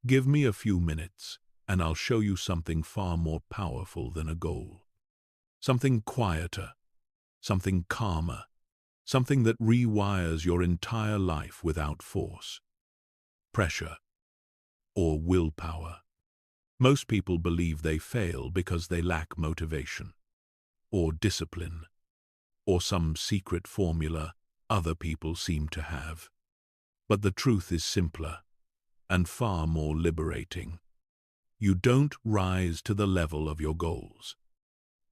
Give me a few minutes, and I'll show you something far more powerful than a goal. Something quieter, something calmer, something that rewires your entire life without force, pressure, or willpower. Most people believe they fail because they lack motivation, or discipline, or some secret formula other people seem to have. But the truth is simpler and far more liberating. You don't rise to the level of your goals.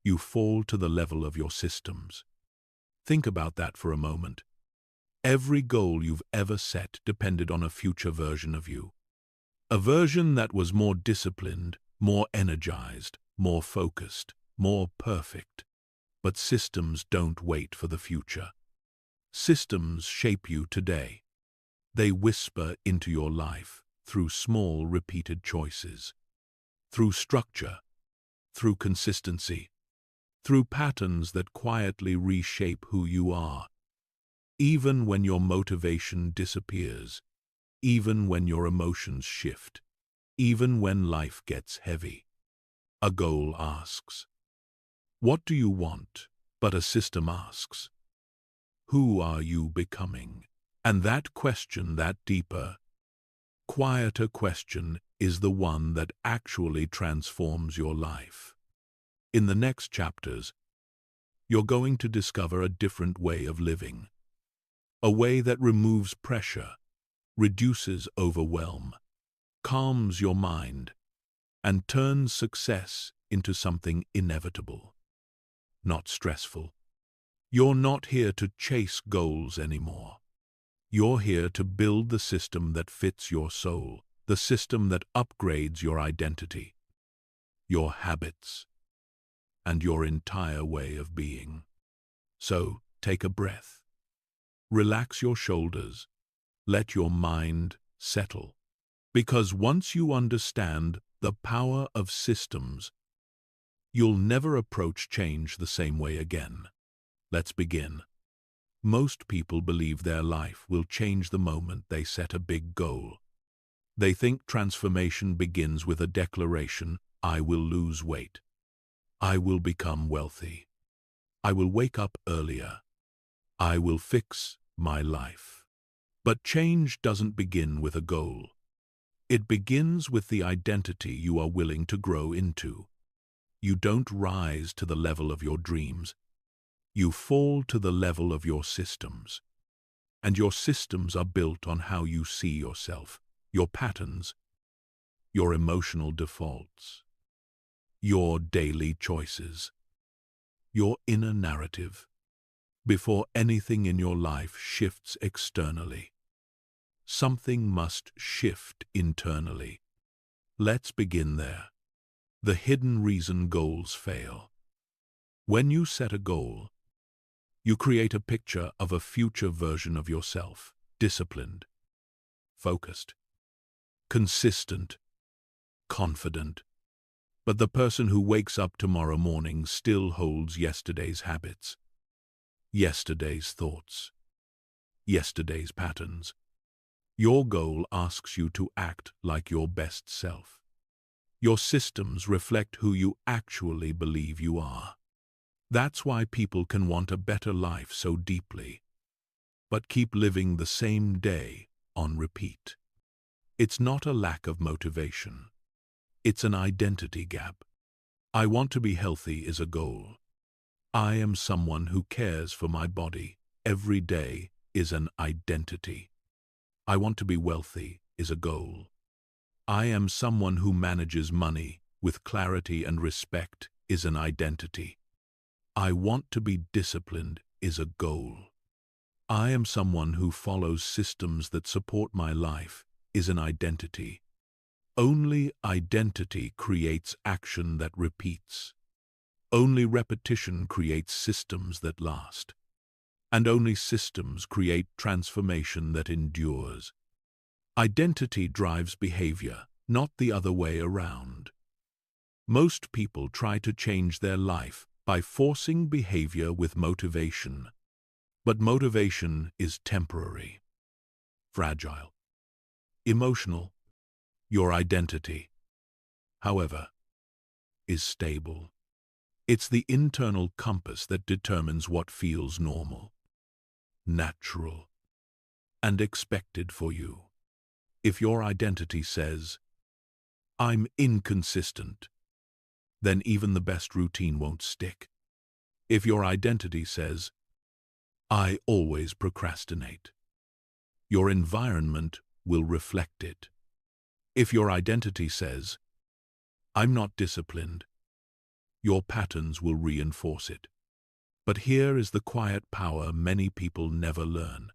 You fall to the level of your systems. Think about that for a moment. Every goal you've ever set depended on a future version of you. A version that was more disciplined, more energized, more focused, more perfect. But systems don't wait for the future. Systems shape you today. They whisper into your life through small, repeated choices, through structure, through consistency, through patterns that quietly reshape who you are. Even when your motivation disappears, even when your emotions shift, even when life gets heavy, a goal asks, "What do you want?" But a system asks, "Who are you becoming?" And that question, that deeper, quieter question, is the one that actually transforms your life. In the next chapters, you're going to discover a different way of living, a way that removes pressure, reduces overwhelm, calms your mind, and turns success into something inevitable, not stressful. You're not here to chase goals anymore. You're here to build the system that fits your soul, the system that upgrades your identity, your habits, and your entire way of being. So, take a breath. Relax your shoulders. Let your mind settle. Because once you understand the power of systems, you'll never approach change the same way again. Let's begin. Most people believe their life will change the moment they set a big goal. They think transformation begins with a declaration, "I will lose weight. I will become wealthy. I will wake up earlier. I will fix my life." But change doesn't begin with a goal. It begins with the identity you are willing to grow into. You don't rise to the level of your dreams. You fall to the level of your systems. And your systems are built on how you see yourself, your patterns, your emotional defaults, your daily choices, your inner narrative, before anything in your life shifts externally. Something must shift internally. Let's begin there. The hidden reason goals fail. When you set a goal, you create a picture of a future version of yourself, disciplined, focused, consistent, confident. But the person who wakes up tomorrow morning still holds yesterday's habits, yesterday's thoughts, yesterday's patterns. Your goal asks you to act like your best self. Your systems reflect who you actually believe you are. That's why people can want a better life so deeply, but keep living the same day on repeat. It's not a lack of motivation. It's an identity gap. I want to be healthy is a goal. I am someone who cares for my body every day is an identity. I want to be wealthy is a goal. I am someone who manages money with clarity and respect is an identity. I want to be disciplined is a goal. I am someone who follows systems that support my life is an identity. Only identity creates action that repeats. Only repetition creates systems that last. And only systems create transformation that endures. Identity drives behavior, not the other way around. Most people try to change their life by forcing behavior with motivation. But motivation is temporary, fragile, emotional, Your identity, however, is stable. It's the internal compass that determines what feels normal, natural, and expected for you. If your identity says, "I'm inconsistent," then even the best routine won't stick. If your identity says, "I always procrastinate," your environment will reflect it. If your identity says, "I'm not disciplined," your patterns will reinforce it. But here is the quiet power many people never learn.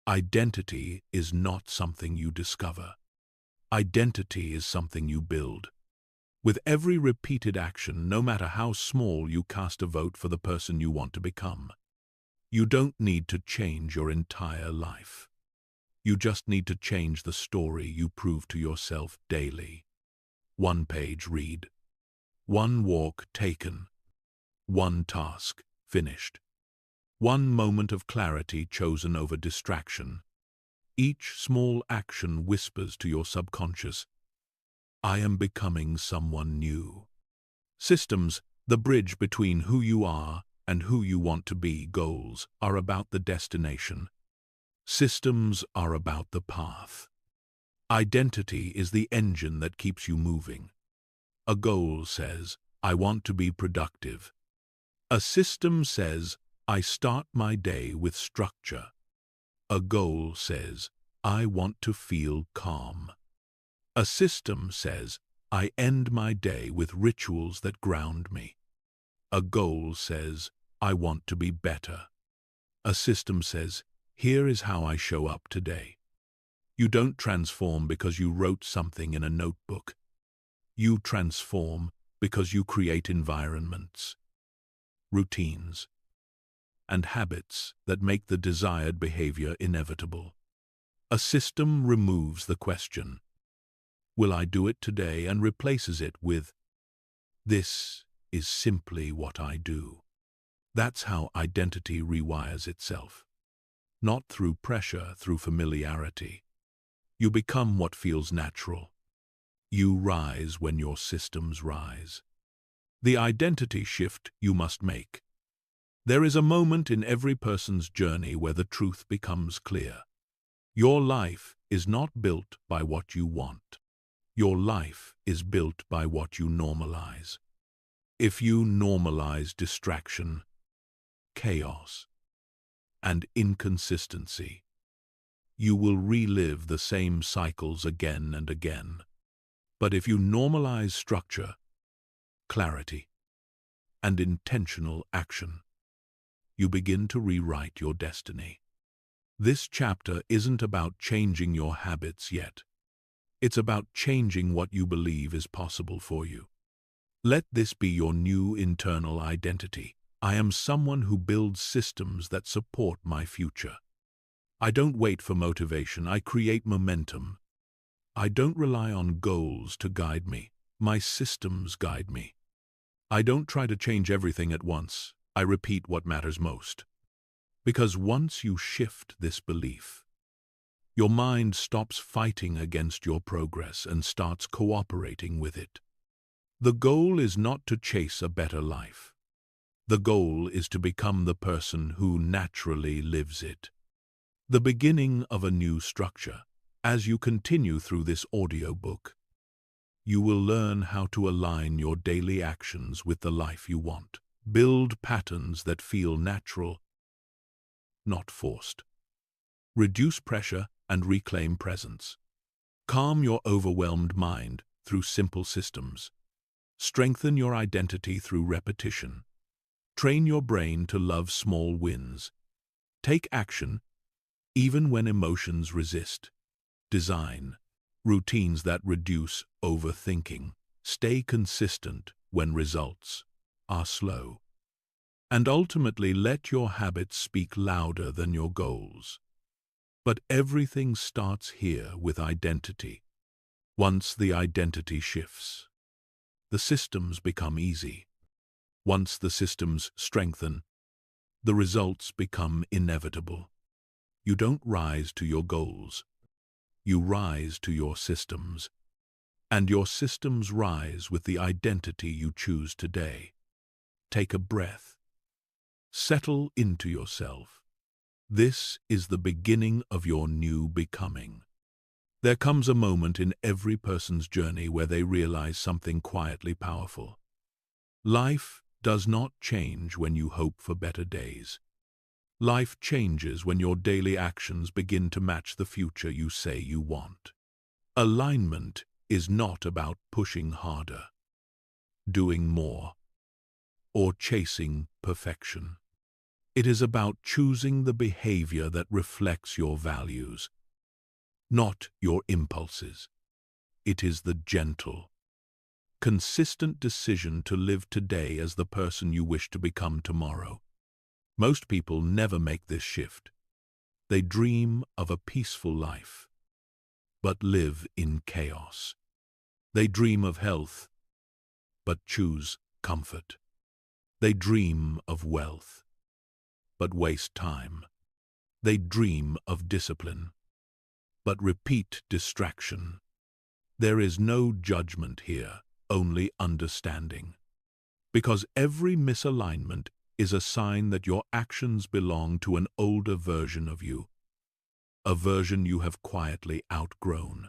Identity is not something you discover. Identity is something you build. With every repeated action, no matter how small, you cast a vote for the person you want to become. You don't need to change your entire life. You just need to change the story you prove to yourself daily. One page read. One walk taken. One task finished. One moment of clarity chosen over distraction. Each small action whispers to your subconscious, "I am becoming someone new." Systems, the bridge between who you are and who you want to be. Goals are about the destination. Systems are about the path. Identity is the engine that keeps you moving. A goal says, "I want to be productive." A system says, "I start my day with structure." A goal says, "I want to feel calm." A system says, "I end my day with rituals that ground me." A goal says, "I want to be better." A system says, "Here is how I show up today." You don't transform because you wrote something in a notebook. You transform because you create environments, routines, and habits that make the desired behavior inevitable. A system removes the question, "Will I do it today?" and replaces it with, "This is simply what I do." That's how identity rewires itself. Not through pressure, through familiarity. You become what feels natural. You rise when your systems rise. The identity shift you must make. There is a moment in every person's journey where the truth becomes clear. Your life is not built by what you want. Your life is built by what you normalize. If you normalize distraction, chaos, and inconsistency, you will relive the same cycles again and again. But if you normalize structure, clarity, and intentional action, you begin to rewrite your destiny. This chapter isn't about changing your habits yet. It's about changing what you believe is possible for you. Let this be your new internal identity. I am someone who builds systems that support my future. I don't wait for motivation, I create momentum. I don't rely on goals to guide me. My systems guide me. I don't try to change everything at once. I repeat what matters most. Because once you shift this belief, your mind stops fighting against your progress and starts cooperating with it. The goal is not to chase a better life. The goal is to become the person who naturally lives it. The beginning of a new structure. As you continue through this audiobook, you will learn how to align your daily actions with the life you want. Build patterns that feel natural, not forced. Reduce pressure and reclaim presence. Calm your overwhelmed mind through simple systems. Strengthen your identity through repetition. Train your brain to love small wins. Take action even when emotions resist. Design routines that reduce overthinking. Stay consistent when results are slow. And ultimately, let your habits speak louder than your goals. But everything starts here with identity. Once the identity shifts, the systems become easy. Once the systems strengthen, the results become inevitable. You don't rise to your goals. You rise to your systems. and your systems rise with the identity you choose today. Take a breath. Settle into yourself. This is the beginning of your new becoming. There comes a moment in every person's journey where they realize something quietly powerful. Life does not change when you hope for better days. Life changes when your daily actions begin to match the future you say you want. Alignment is not about pushing harder, doing more, or chasing perfection. It is about choosing the behavior that reflects your values, not your impulses. It is the gentle, consistent decision to live today as the person you wish to become tomorrow. Most people never make this shift. They dream of a peaceful life, but live in chaos. They dream of health, but choose comfort. They dream of wealth, but waste time. They dream of discipline, but repeat distraction. There is no judgment here, only understanding. Because every misalignment is a sign that your actions belong to an older version of you, a version you have quietly outgrown.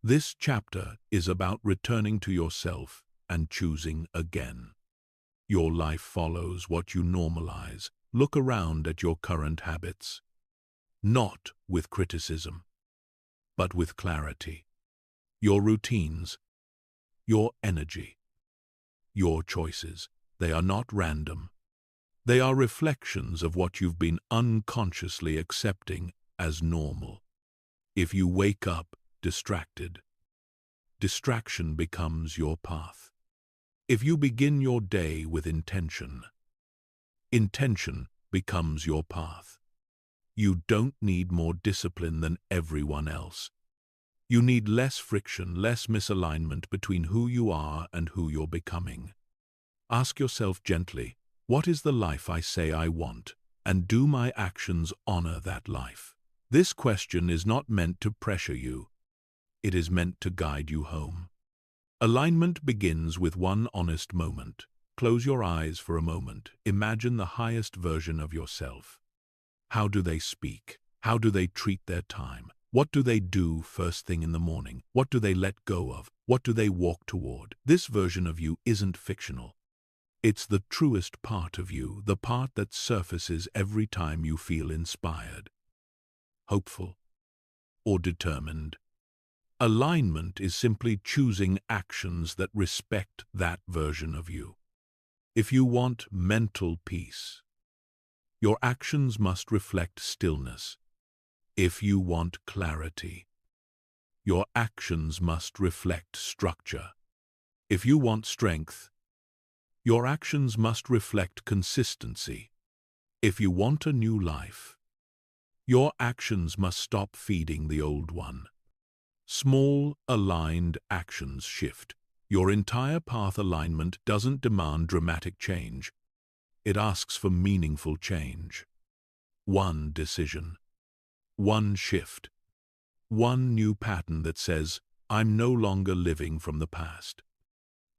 This chapter is about returning to yourself and choosing again. Your life follows what you normalize. Look around at your current habits, not with criticism, but with clarity. Your routines, your energy, your choices, they are not random. They are reflections of what you've been unconsciously accepting as normal. If you wake up distracted, distraction becomes your path. If you begin your day with intention, intention becomes your path. You don't need more discipline than everyone else. You need less friction, less misalignment between who you are and who you're becoming. Ask yourself gently, what is the life I say I want, and do my actions honor that life? This question is not meant to pressure you. It is meant to guide you home. Alignment begins with one honest moment. Close your eyes for a moment. Imagine the highest version of yourself. How do they speak? How do they treat their time? What do they do first thing in the morning? What do they let go of? What do they walk toward? This version of you isn't fictional. It's the truest part of you, the part that surfaces every time you feel inspired, hopeful, or determined. Alignment is simply choosing actions that respect that version of you. If you want mental peace, your actions must reflect stillness. If you want clarity, your actions must reflect structure. If you want strength, your actions must reflect consistency. If you want a new life, your actions must stop feeding the old one. Small, aligned actions shift. Your entire path alignment doesn't demand dramatic change. It asks for meaningful change. One decision, one shift, one new pattern that says, I'm no longer living from the past.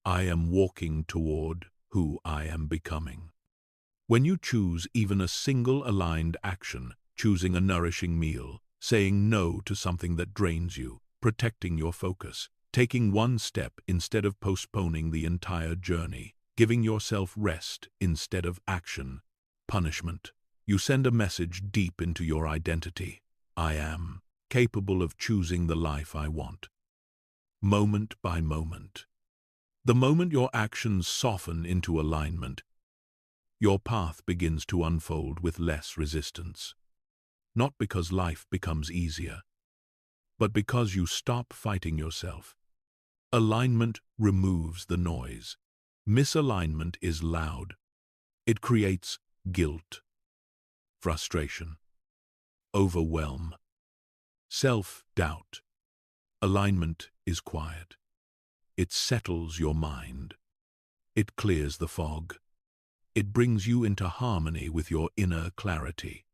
I am walking toward who I am becoming. When you choose even a single aligned action, choosing a nourishing meal, saying no to something that drains you, protecting your focus, taking one step instead of postponing the entire journey, giving yourself rest instead of action, punishment, you send a message deep into your identity. I am capable of choosing the life I want. Moment by moment. The moment your actions soften into alignment, your path begins to unfold with less resistance. Not because life becomes easier, but because you stop fighting yourself. Alignment removes the noise. Misalignment is loud. It creates guilt, frustration, overwhelm, self-doubt. Alignment is quiet. It settles your mind. It clears the fog. It brings you into harmony with your inner clarity.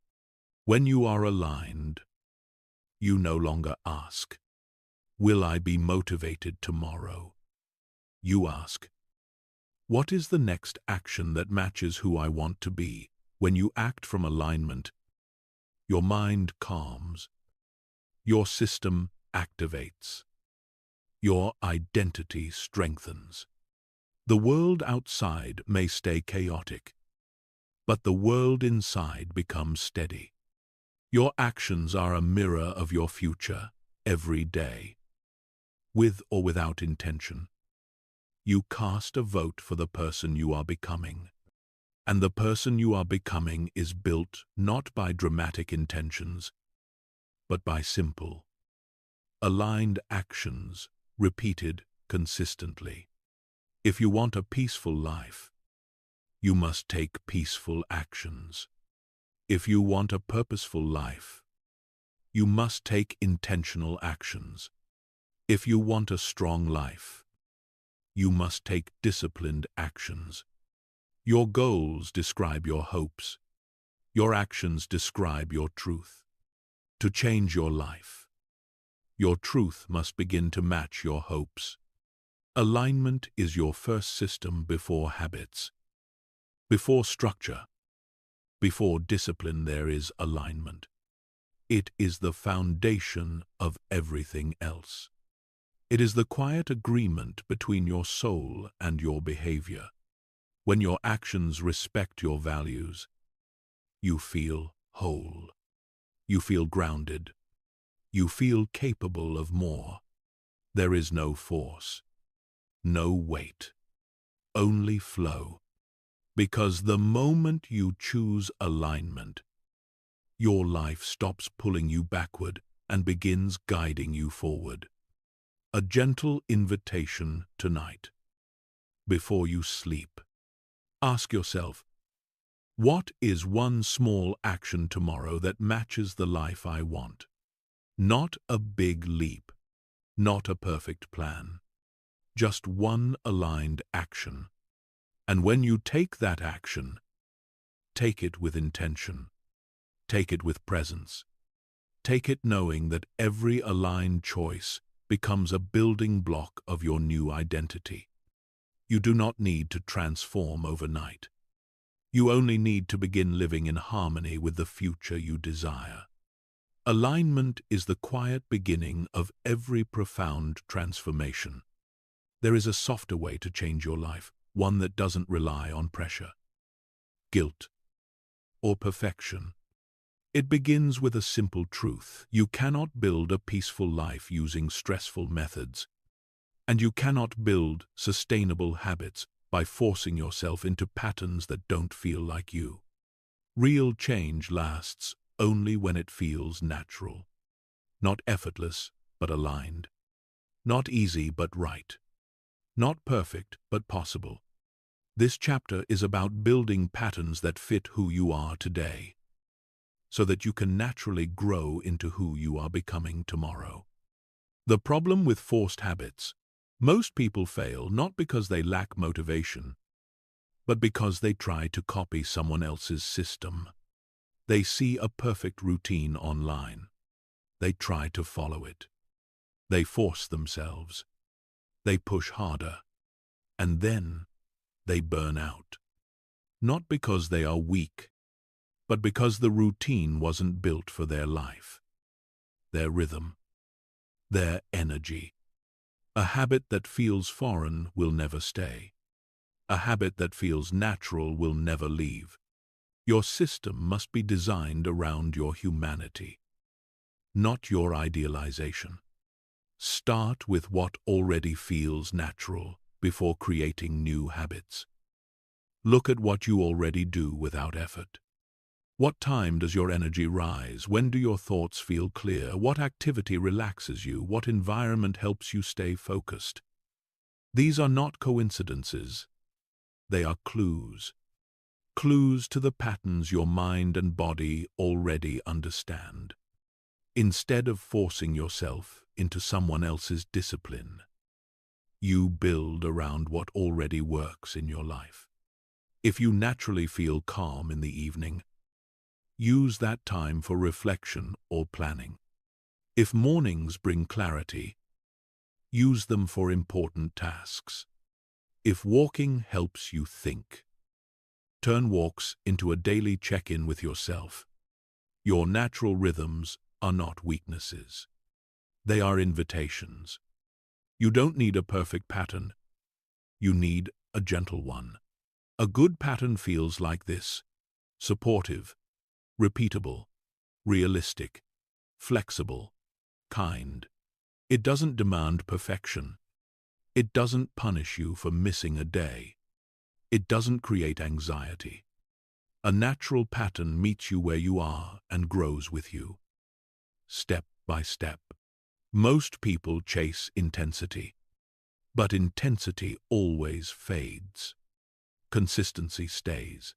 When you are aligned, you no longer ask, Will I be motivated tomorrow? You ask, what is the next action that matches who I want to be? When you act from alignment, your mind calms, your system activates, your identity strengthens. The world outside may stay chaotic, but the world inside becomes steady. Your actions are a mirror of your future every day. With or without intention, you cast a vote for the person you are becoming. And the person you are becoming is built not by dramatic intentions, but by simple, aligned actions repeated consistently. If you want a peaceful life, you must take peaceful actions. If you want a purposeful life, you must take intentional actions. If you want a strong life, you must take disciplined actions. Your goals describe your hopes. Your actions describe your truth. To change your life, your truth must begin to match your hopes. Alignment is your first system before habits. Before structure, before discipline, there is alignment. It is the foundation of everything else. It is the quiet agreement between your soul and your behavior. When your actions respect your values, you feel whole. You feel grounded. You feel capable of more. There is no force, no weight, only flow. Because the moment you choose alignment, your life stops pulling you backward and begins guiding you forward. A gentle invitation tonight. Before you sleep, ask yourself, what is one small action tomorrow that matches the life I want? Not a big leap, not a perfect plan, just one aligned action. And when you take that action, take it with intention, take it with presence, take it knowing that every aligned choice becomes a building block of your new identity. You do not need to transform overnight. You only need to begin living in harmony with the future you desire. Alignment is the quiet beginning of every profound transformation. There is a softer way to change your life, one that doesn't rely on pressure, guilt, or perfection. It begins with a simple truth. You cannot build a peaceful life using stressful methods, and you cannot build sustainable habits by forcing yourself into patterns that don't feel like you. Real change lasts only when it feels natural. Not effortless, but aligned. Not easy, but right. Not perfect, but possible. This chapter is about building patterns that fit who you are today, so that you can naturally grow into who you are becoming tomorrow. The problem with forced habits: most people fail not because they lack motivation, but because they try to copy someone else's system. They see a perfect routine online. They try to follow it. They force themselves. They push harder. And then they burn out. Not because they are weak, but because the routine wasn't built for their life, their rhythm, their energy. A habit that feels foreign will never stay. A habit that feels natural will never leave. Your system must be designed around your humanity, not your idealization. Start with what already feels natural before creating new habits. Look at what you already do without effort. What time does your energy rise? When do your thoughts feel clear? What activity relaxes you? What environment helps you stay focused? These are not coincidences. They are clues. Clues to the patterns your mind and body already understand. Instead of forcing yourself into someone else's discipline, you build around what already works in your life. If you naturally feel calm in the evening, use that time for reflection or planning. If mornings bring clarity, use them for important tasks. If walking helps you think, turn walks into a daily check-in with yourself. Your natural rhythms are not weaknesses. They are invitations. You don't need a perfect pattern. You need a gentle one. A good pattern feels like this: supportive, repeatable, realistic, flexible, kind. It doesn't demand perfection. It doesn't punish you for missing a day. It doesn't create anxiety. A natural pattern meets you where you are and grows with you, step by step. Most people chase intensity, but intensity always fades. Consistency stays.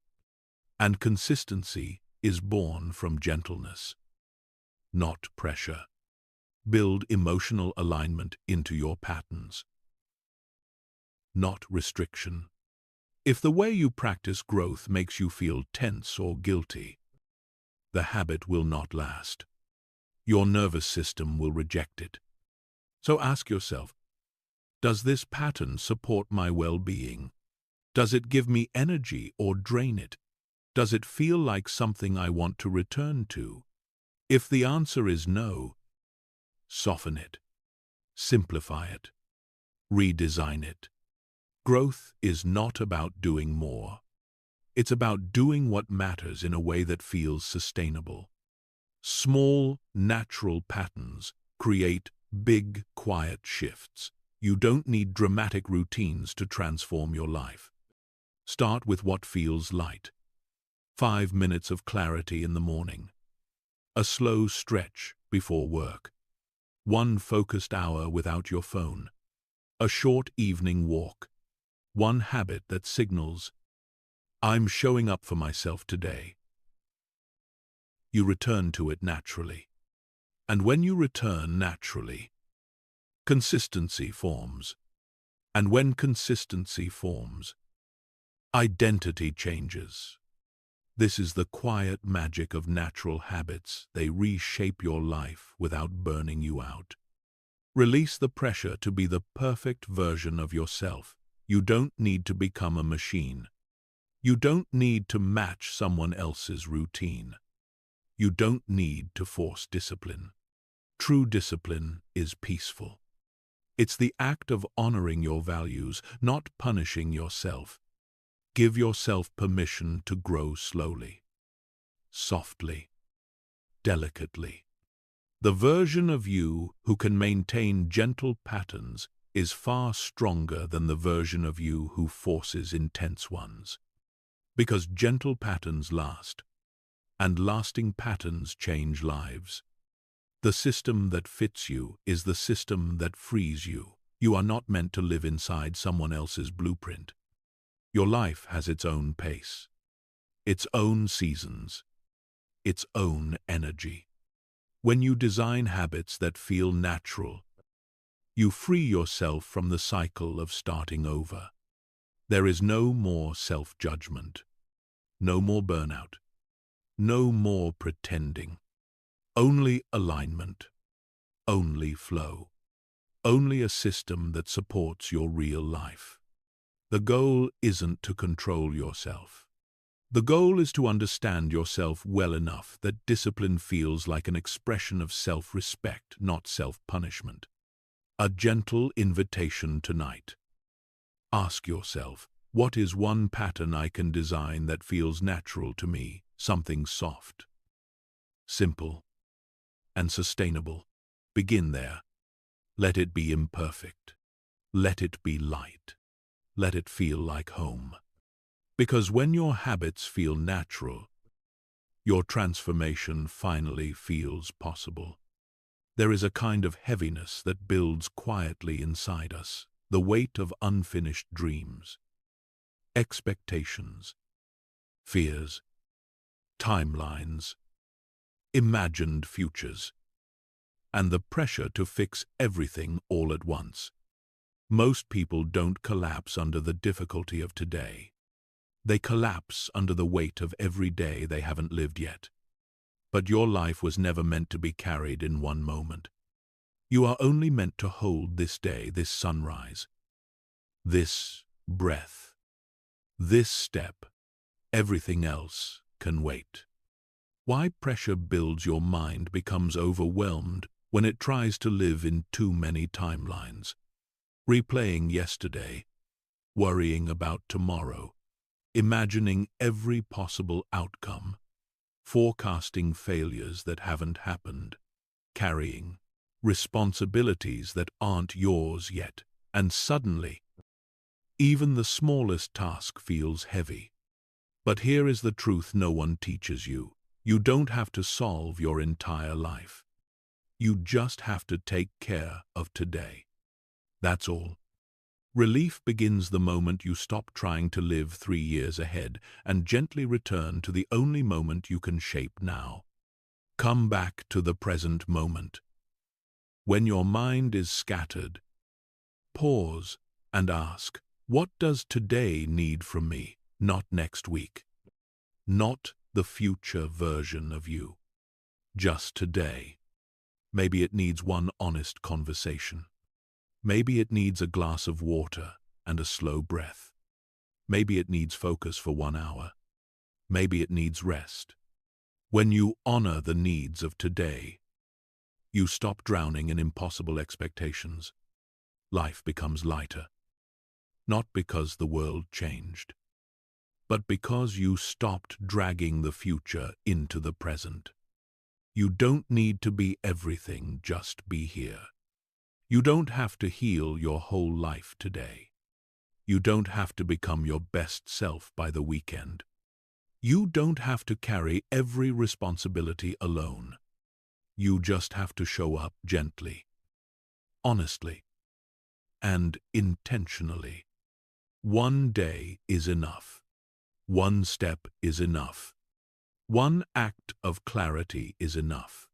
And consistency is born from gentleness, not pressure. Build emotional alignment into your patterns, not restriction. If the way you practice growth makes you feel tense or guilty, the habit will not last. Your nervous system will reject it. So ask yourself, does this pattern support my well-being? Does it give me energy or drain it? Does it feel like something I want to return to? If the answer is no, soften it, simplify it, redesign it. Growth is not about doing more. It's about doing what matters in a way that feels sustainable. Small, natural patterns create big, quiet shifts. You don't need dramatic routines to transform your life. Start with what feels light. 5 minutes of clarity in the morning. A slow stretch before work. 1 focused hour without your phone. A short evening walk. 1 habit that signals, I'm showing up for myself today. You return to it naturally. And when you return naturally, consistency forms. And when consistency forms, identity changes. This is the quiet magic of natural habits. They reshape your life without burning you out. Release the pressure to be the perfect version of yourself. You don't need to become a machine. You don't need to match someone else's routine. You don't need to force discipline. True discipline is peaceful. It's the act of honoring your values, not punishing yourself. Give yourself permission to grow slowly, softly, delicately. The version of you who can maintain gentle patterns is far stronger than the version of you who forces intense ones. Because gentle patterns last, and lasting patterns change lives. The system that fits you is the system that frees you. You are not meant to live inside someone else's blueprint. Your life has its own pace, its own seasons, its own energy. When you design habits that feel natural, you free yourself from the cycle of starting over. There is no more self-judgment, no more burnout, no more pretending. Only alignment, only flow, only a system that supports your real life. The goal isn't to control yourself. The goal is to understand yourself well enough that discipline feels like an expression of self-respect, not self-punishment. A gentle invitation tonight. Ask yourself, what is one pattern I can design that feels natural to me? Something soft, simple, and sustainable. Begin there. Let it be imperfect. Let it be light. Let it feel like home. Because when your habits feel natural, your transformation finally feels possible. There is a kind of heaviness that builds quietly inside us, the weight of unfinished dreams, expectations, fears, timelines, imagined futures, and the pressure to fix everything all at once. Most people don't collapse under the difficulty of today. They collapse under the weight of every day they haven't lived yet. But your life was never meant to be carried in one moment. You are only meant to hold this day, this sunrise, this breath, this step. Everything else can wait. Why pressure builds your mind becomes overwhelmed when it tries to live in too many timelines, replaying yesterday, worrying about tomorrow, imagining every possible outcome, forecasting failures that haven't happened, carrying responsibilities that aren't yours yet, and suddenly, even the smallest task feels heavy. But here is the truth no one teaches you. You don't have to solve your entire life. You just have to take care of today. That's all. Relief begins the moment you stop trying to live 3 years ahead and gently return to the only moment you can shape now. Come back to the present moment. When your mind is scattered, pause and ask, what does today need from me? Not next week. Not the future version of you. Just today. Maybe it needs one honest conversation. Maybe it needs a glass of water and a slow breath. Maybe it needs focus for 1 hour. Maybe it needs rest. When you honor the needs of today, you stop drowning in impossible expectations. Life becomes lighter. Not because the world changed, but because you stopped dragging the future into the present. You don't need to be everything, just be here. You don't have to heal your whole life today. You don't have to become your best self by the weekend. You don't have to carry every responsibility alone. You just have to show up gently, honestly, and intentionally. One day is enough. One step is enough. One act of clarity is enough.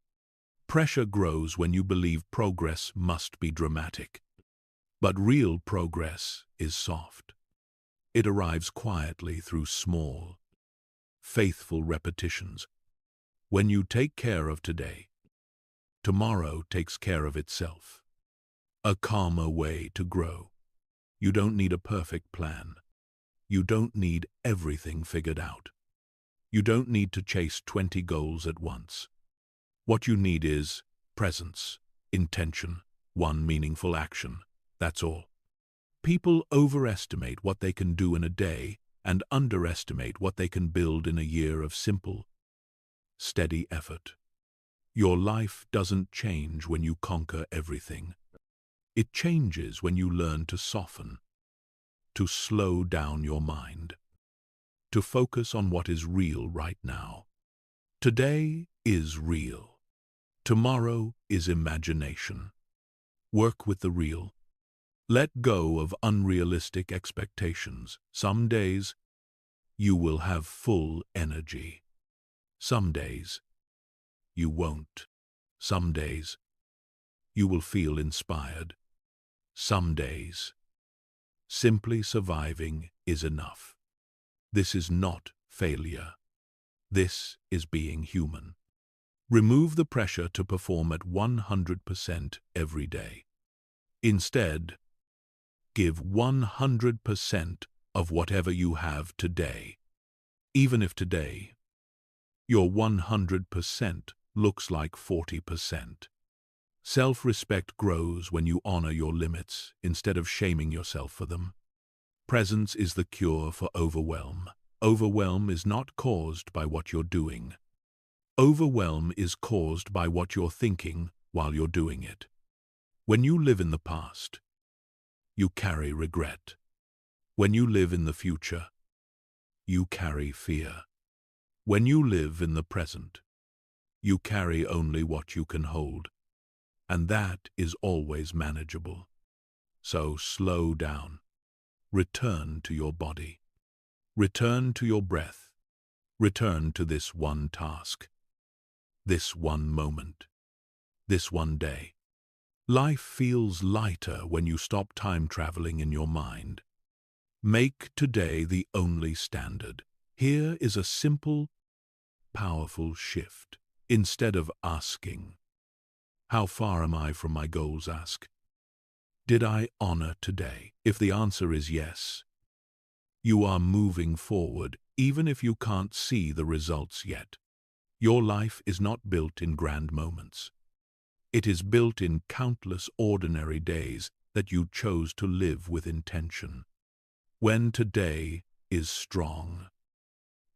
Pressure grows when you believe progress must be dramatic. But real progress is soft. It arrives quietly through small, faithful repetitions. When you take care of today, tomorrow takes care of itself. A calmer way to grow. You don't need a perfect plan. You don't need everything figured out. You don't need to chase 20 goals at once. What you need is presence, intention, one meaningful action. That's all. People overestimate what they can do in a day and underestimate what they can build in a year of simple, steady effort. Your life doesn't change when you conquer everything. It changes when you learn to soften, to slow down your mind, to focus on what is real right now. Today is real. Tomorrow is imagination. Work with the real. Let go of unrealistic expectations. Some days, you will have full energy. Some days, you won't. Some days, you will feel inspired. Some days, simply surviving is enough. This is not failure. This is being human. Remove the pressure to perform at 100% every day. Instead, give 100% of whatever you have today. Even if today, your 100% looks like 40%. Self-respect grows when you honor your limits instead of shaming yourself for them. Presence is the cure for overwhelm. Overwhelm is not caused by what you're doing. Overwhelm is caused by what you're thinking while you're doing it. When you live in the past, you carry regret. When you live in the future, you carry fear. When you live in the present, you carry only what you can hold. And that is always manageable. So slow down. Return to your body. Return to your breath. Return to this one task. This one moment. This one day. Life feels lighter when you stop time traveling in your mind. Make today the only standard. Here is a simple, powerful shift. Instead of asking, How far am I from my goals? Ask. Did I honor today? If the answer is yes, you are moving forward, even if you can't see the results yet. Your life is not built in grand moments. It is built in countless ordinary days that you chose to live with intention. When today is strong,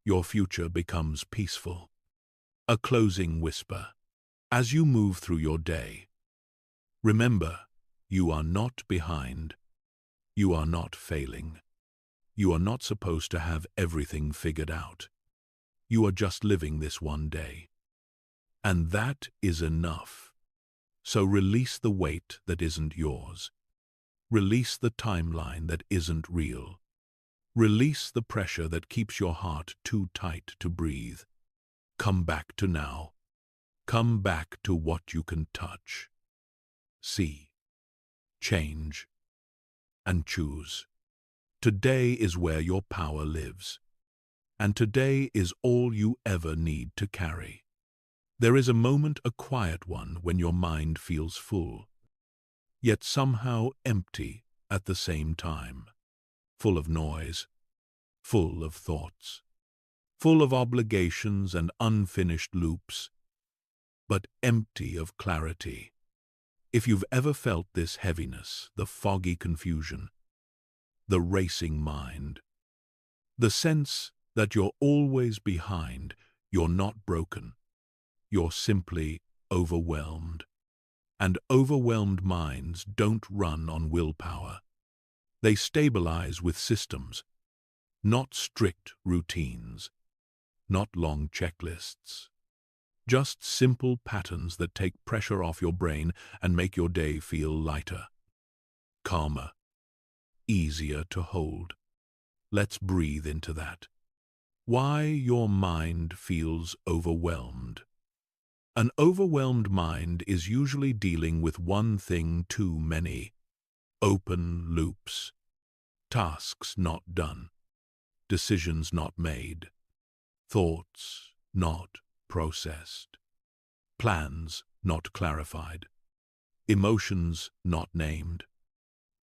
your future becomes peaceful. A closing whisper. As you move through your day, remember, you are not behind. You are not failing. You are not supposed to have everything figured out. You are just living this one day. And that is enough. So release the weight that isn't yours. Release the timeline that isn't real. Release the pressure that keeps your heart too tight to breathe. Come back to now. Come back to what you can touch, see, change, and choose. Today is where your power lives. And today is all you ever need to carry. There is a moment, a quiet one, when your mind feels full, yet somehow empty at the same time. Full of noise, full of thoughts, full of obligations and unfinished loops, but empty of clarity. If you've ever felt this heaviness, the foggy confusion, the racing mind, the sense that you're always behind, you're not broken, you're simply overwhelmed. And overwhelmed minds don't run on willpower. They stabilize with systems, not strict routines, not long checklists. Just simple patterns that take pressure off your brain and make your day feel lighter, calmer, easier to hold. Let's breathe into that. Why your mind feels overwhelmed. An overwhelmed mind is usually dealing with one thing too many. Open loops. Tasks not done. Decisions not made. Thoughts not processed. Plans not clarified. Emotions not named.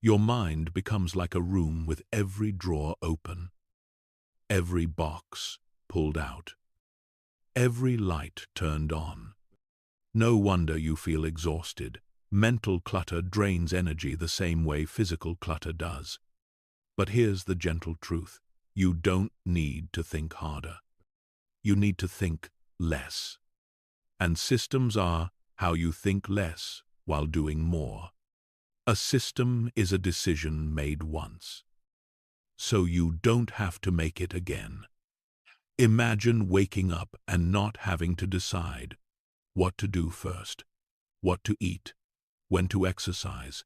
Your mind becomes like a room with every drawer open, every box pulled out, every light turned on. No wonder you feel exhausted. Mental clutter drains energy the same way physical clutter does. But here's the gentle truth. You don't need to think harder. You need to think less. And systems are how you think less while doing more. A system is a decision made once, so you don't have to make it again. Imagine waking up and not having to decide what to do first, what to eat, when to exercise,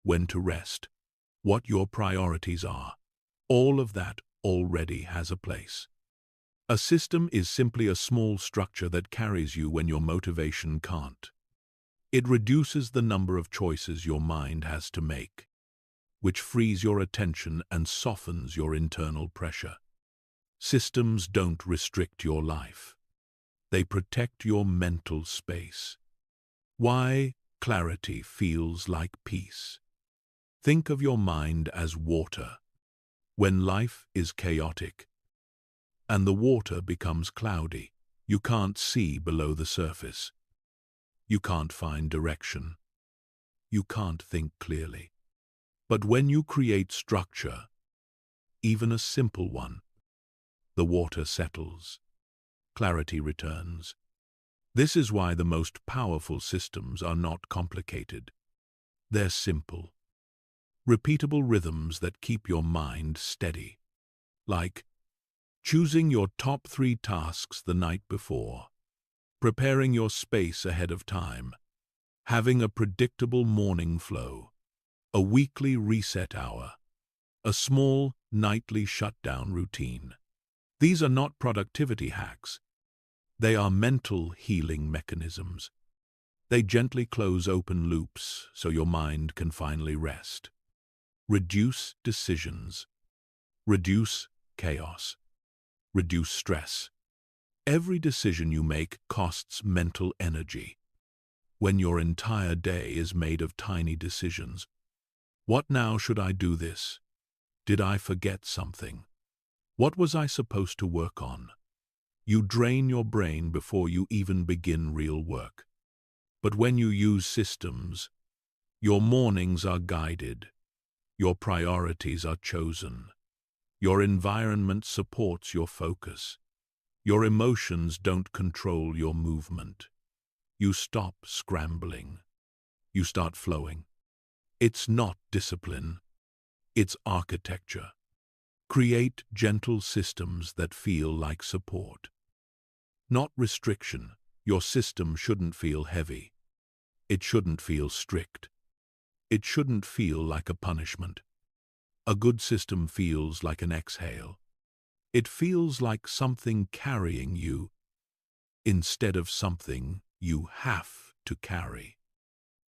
when to rest, what your priorities are. All of that already has a place. A system is simply a small structure that carries you when your motivation can't. It reduces the number of choices your mind has to make, which frees your attention and softens your internal pressure. Systems don't restrict your life. They protect your mental space. Why clarity feels like peace. Think of your mind as water. When life is chaotic, and the water becomes cloudy, you can't see below the surface. You can't find direction. You can't think clearly. But when you create structure, even a simple one, the water settles. Clarity returns. This is why the most powerful systems are not complicated. They're simple. Repeatable rhythms that keep your mind steady. Like choosing your top 3 tasks the night before, preparing your space ahead of time, having a predictable morning flow, a weekly reset hour, a small nightly shutdown routine. These are not productivity hacks. They are mental healing mechanisms. They gently close open loops so your mind can finally rest. Reduce decisions. Reduce chaos. Reduce stress. Every decision you make costs mental energy. when your entire day is made of tiny decisions. What now? Should I do this? Did I forget something? What was I supposed to work on? You drain your brain before you even begin real work. But when you use systems, your mornings are guided, your priorities are chosen, your environment supports your focus, your emotions don't control your movement. You stop scrambling. You start flowing. It's not discipline, it's architecture. Create gentle systems that feel like support. Not restriction. Your system shouldn't feel heavy. It shouldn't feel strict. It shouldn't feel like a punishment. A good system feels like an exhale. It feels like something carrying you instead of something you have to carry.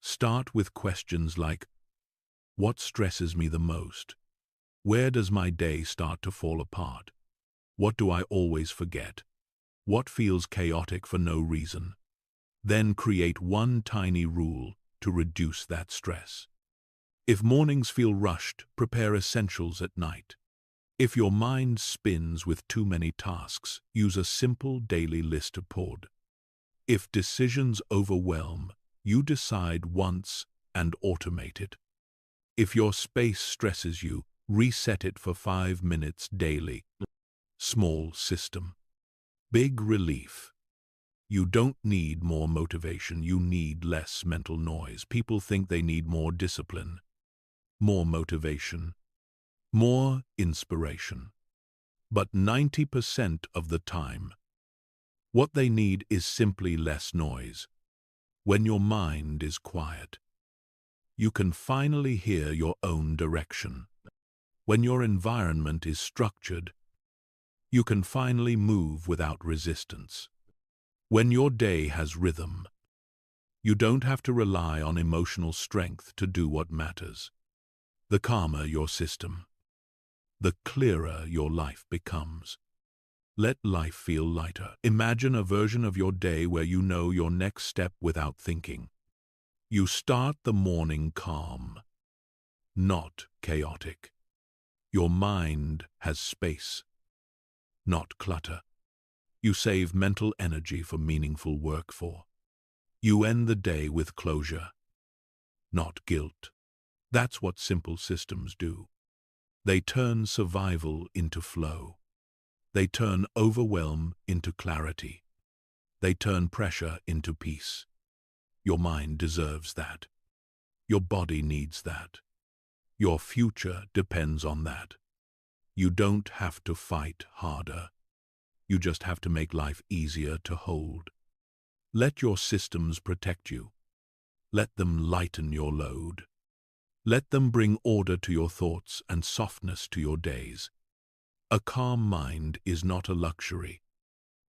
Start with questions like, what stresses me the most? Where does my day start to fall apart? What do I always forget? What feels chaotic for no reason? Then create one tiny rule to reduce that stress. If mornings feel rushed, prepare essentials at night. If your mind spins with too many tasks, use a simple daily list to pod. If decisions overwhelm, you decide once and automate it. If your space stresses you, reset it for 5 minutes daily. Small system. Big relief. You don't need more motivation, you need less mental noise. People think they need more discipline, more motivation, more inspiration. But 90% of the time, what they need is simply less noise. When your mind is quiet, you can finally hear your own direction. When your environment is structured, you can finally move without resistance. When your day has rhythm, you don't have to rely on emotional strength to do what matters. The calmer your system, the clearer your life becomes. Let life feel lighter. Imagine a version of your day where you know your next step without thinking. You start the morning calm, not chaotic. Your mind has space, not clutter. You save mental energy for meaningful work. You end the day with closure, not guilt. That's what simple systems do. They turn survival into flow. They turn overwhelm into clarity. They turn pressure into peace. Your mind deserves that. Your body needs that. Your future depends on that. You don't have to fight harder. You just have to make life easier to hold. Let your systems protect you. Let them lighten your load. Let them bring order to your thoughts and softness to your days. A calm mind is not a luxury.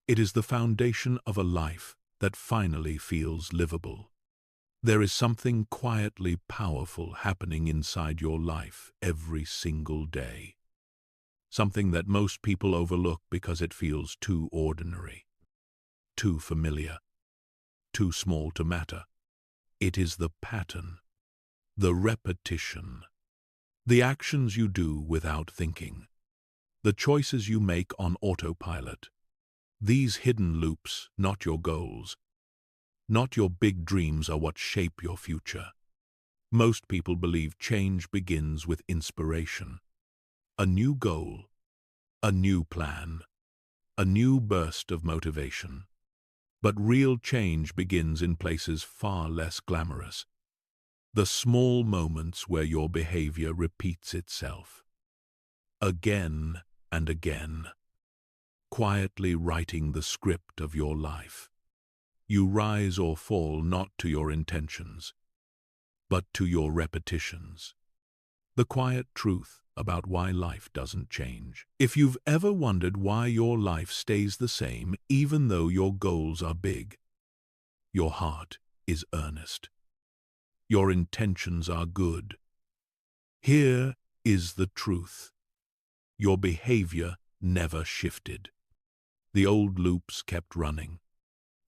It is the foundation of a life that finally feels livable. There is something quietly powerful happening inside your life every single day. Something that most people overlook because it feels too ordinary, too familiar, too small to matter. It is the pattern, the repetition, the actions you do without thinking, the choices you make on autopilot. These hidden loops, not your goals, not your big dreams, are what shape your future. Most people believe change begins with inspiration. A new goal, a new plan, a new burst of motivation. But real change begins in places far less glamorous. The small moments where your behavior repeats itself, again and again, quietly writing the script of your life. You rise or fall not to your intentions, but to your repetitions. The quiet truth about why life doesn't change. If you've ever wondered why your life stays the same even though your goals are big, your heart is earnest, your intentions are good, here is the truth. Your behavior never shifted. The old loops kept running.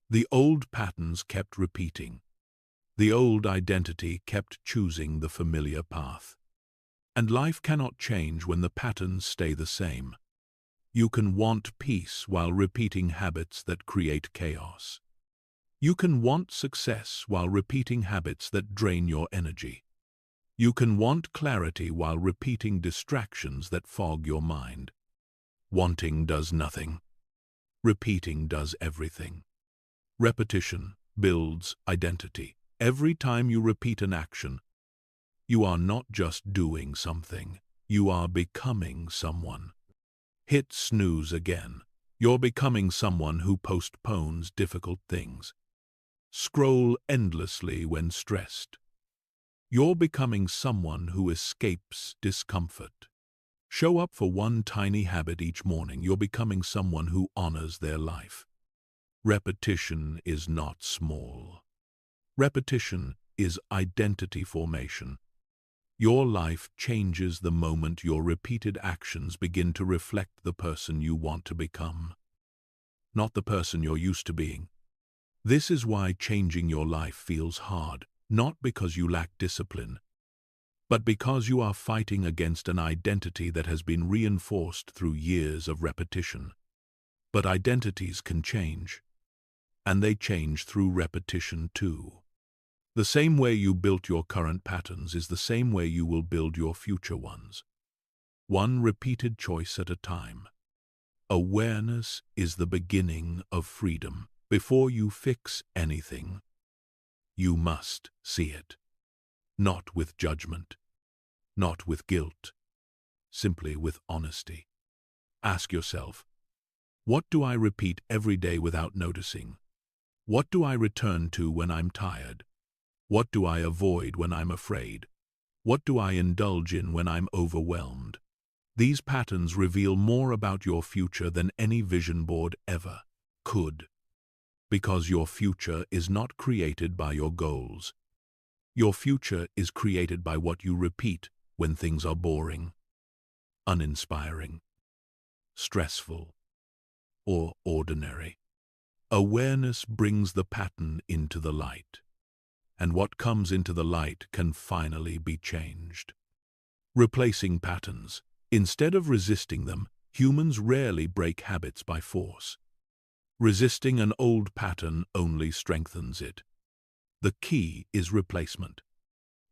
The old patterns kept repeating. The old identity kept choosing the familiar path. And life cannot change when the patterns stay the same. You can want peace while repeating habits that create chaos. You can want success while repeating habits that drain your energy. You can want clarity while repeating distractions that fog your mind. Wanting does nothing. Repeating does everything. Repetition builds identity. Every time you repeat an action, you are not just doing something, you are becoming someone. Hit snooze again. You're becoming someone who postpones difficult things. Scroll endlessly when stressed. You're becoming someone who escapes discomfort. Show up for one tiny habit each morning. You're becoming someone who honors their life. Repetition is not small. Repetition is identity formation. Your life changes the moment your repeated actions begin to reflect the person you want to become, not the person you're used to being. This is why changing your life feels hard, not because you lack discipline, but because you are fighting against an identity that has been reinforced through years of repetition. But identities can change, and they change through repetition too. The same way you built your current patterns is the same way you will build your future ones. One repeated choice at a time. Awareness is the beginning of freedom. Before you fix anything, you must see it. Not with judgment, not with guilt, simply with honesty. Ask yourself, what do I repeat every day without noticing? What do I return to when I'm tired? What do I avoid when I'm afraid? What do I indulge in when I'm overwhelmed? These patterns reveal more about your future than any vision board ever could. Because your future is not created by your goals. Your future is created by what you repeat when things are boring, uninspiring, stressful, or ordinary. Awareness brings the pattern into the light. And what comes into the light can finally be changed. Replacing patterns. Instead of resisting them, humans rarely break habits by force. Resisting an old pattern only strengthens it. The key is replacement.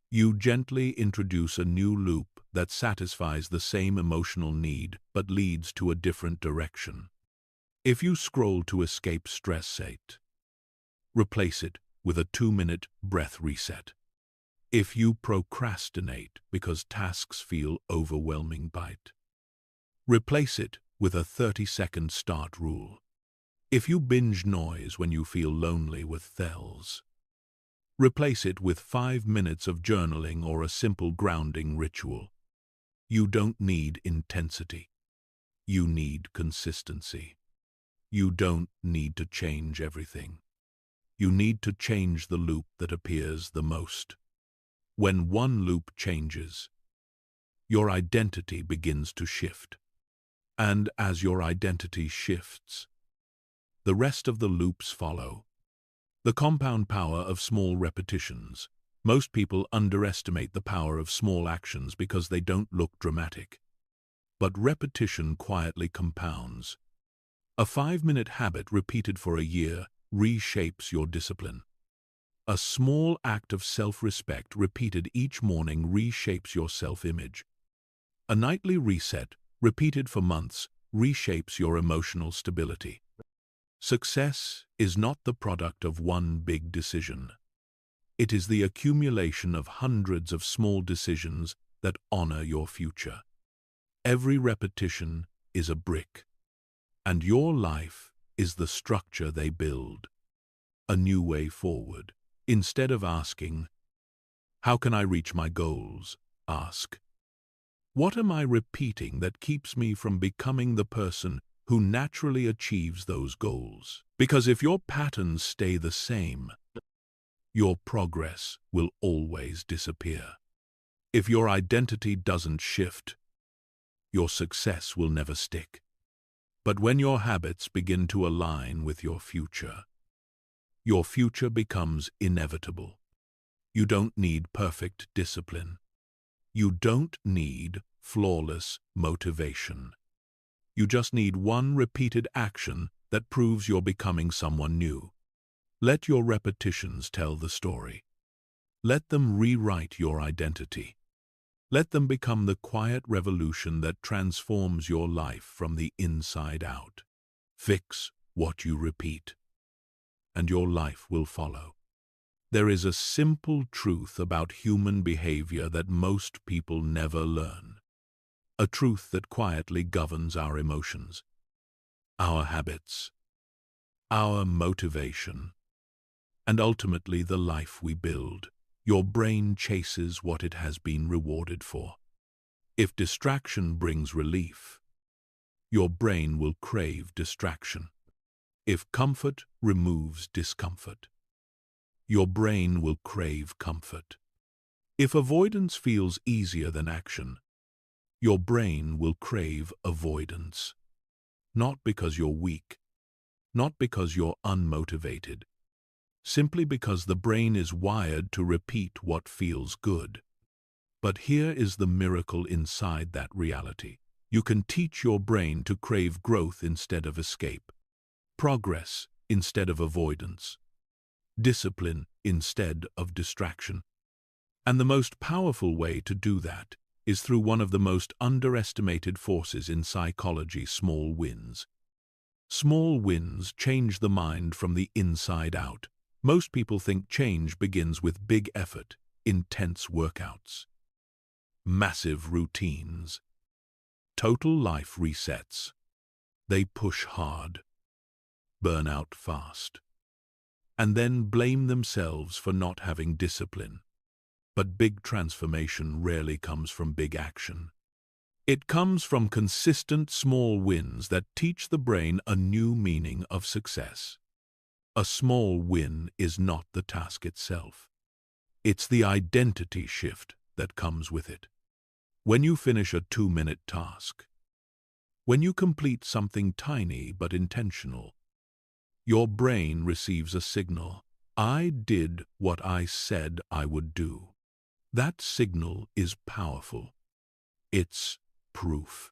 You gently introduce a new loop that satisfies the same emotional need but leads to a different direction. If you scroll to escape stress, replace it with a 2-minute breath reset. If you procrastinate because tasks feel overwhelming, replace it with a 30-second start rule. If you binge noise when you feel lonely, replace it with 5 minutes of journaling or a simple grounding ritual. You don't need intensity. You need consistency. You don't need to change everything. You need to change the loop that appears the most. When one loop changes, your identity begins to shift. And as your identity shifts, the rest of the loops follow. The compound power of small repetitions. Most people underestimate the power of small actions because they don't look dramatic. But repetition quietly compounds. A 5-minute habit repeated for a year reshapes your discipline. A small act of self-respect repeated each morning reshapes your self-image. A nightly reset, repeated for months, reshapes your emotional stability. Success is not the product of one big decision. It is the accumulation of hundreds of small decisions that honor your future. Every repetition is a brick, and your life is the structure they build. A new way forward. Instead of asking, how can I reach my goals? Ask, what am I repeating that keeps me from becoming the person who naturally achieves those goals? Because if your patterns stay the same, your progress will always disappear. If your identity doesn't shift, your success will never stick. But when your habits begin to align with your future becomes inevitable. You don't need perfect discipline. You don't need flawless motivation. You just need one repeated action that proves you're becoming someone new. Let your repetitions tell the story. Let them rewrite your identity. Let them become the quiet revolution that transforms your life from the inside out. Fix what you repeat, and your life will follow. There is a simple truth about human behavior that most people never learn. A truth that quietly governs our emotions, our habits, our motivation, and ultimately the life we build. Your brain chases what it has been rewarded for. If distraction brings relief, your brain will crave distraction. If comfort removes discomfort, your brain will crave comfort. If avoidance feels easier than action, your brain will crave avoidance. Not because you're weak, not because you're unmotivated, simply because the brain is wired to repeat what feels good. But here is the miracle inside that reality. You can teach your brain to crave growth instead of escape, progress instead of avoidance, discipline instead of distraction. And the most powerful way to do that is through one of the most underestimated forces in psychology: small wins. Small wins change the mind from the inside out. Most people think change begins with big effort, intense workouts, massive routines, total life resets. They push hard, burn out fast, and then blame themselves for not having discipline. But big transformation rarely comes from big action. It comes from consistent small wins that teach the brain a new meaning of success. A small win is not the task itself. It's the identity shift that comes with it. When you finish a 2-minute task, when you complete something tiny but intentional, your brain receives a signal: I did what I said I would do. That signal is powerful. It's proof.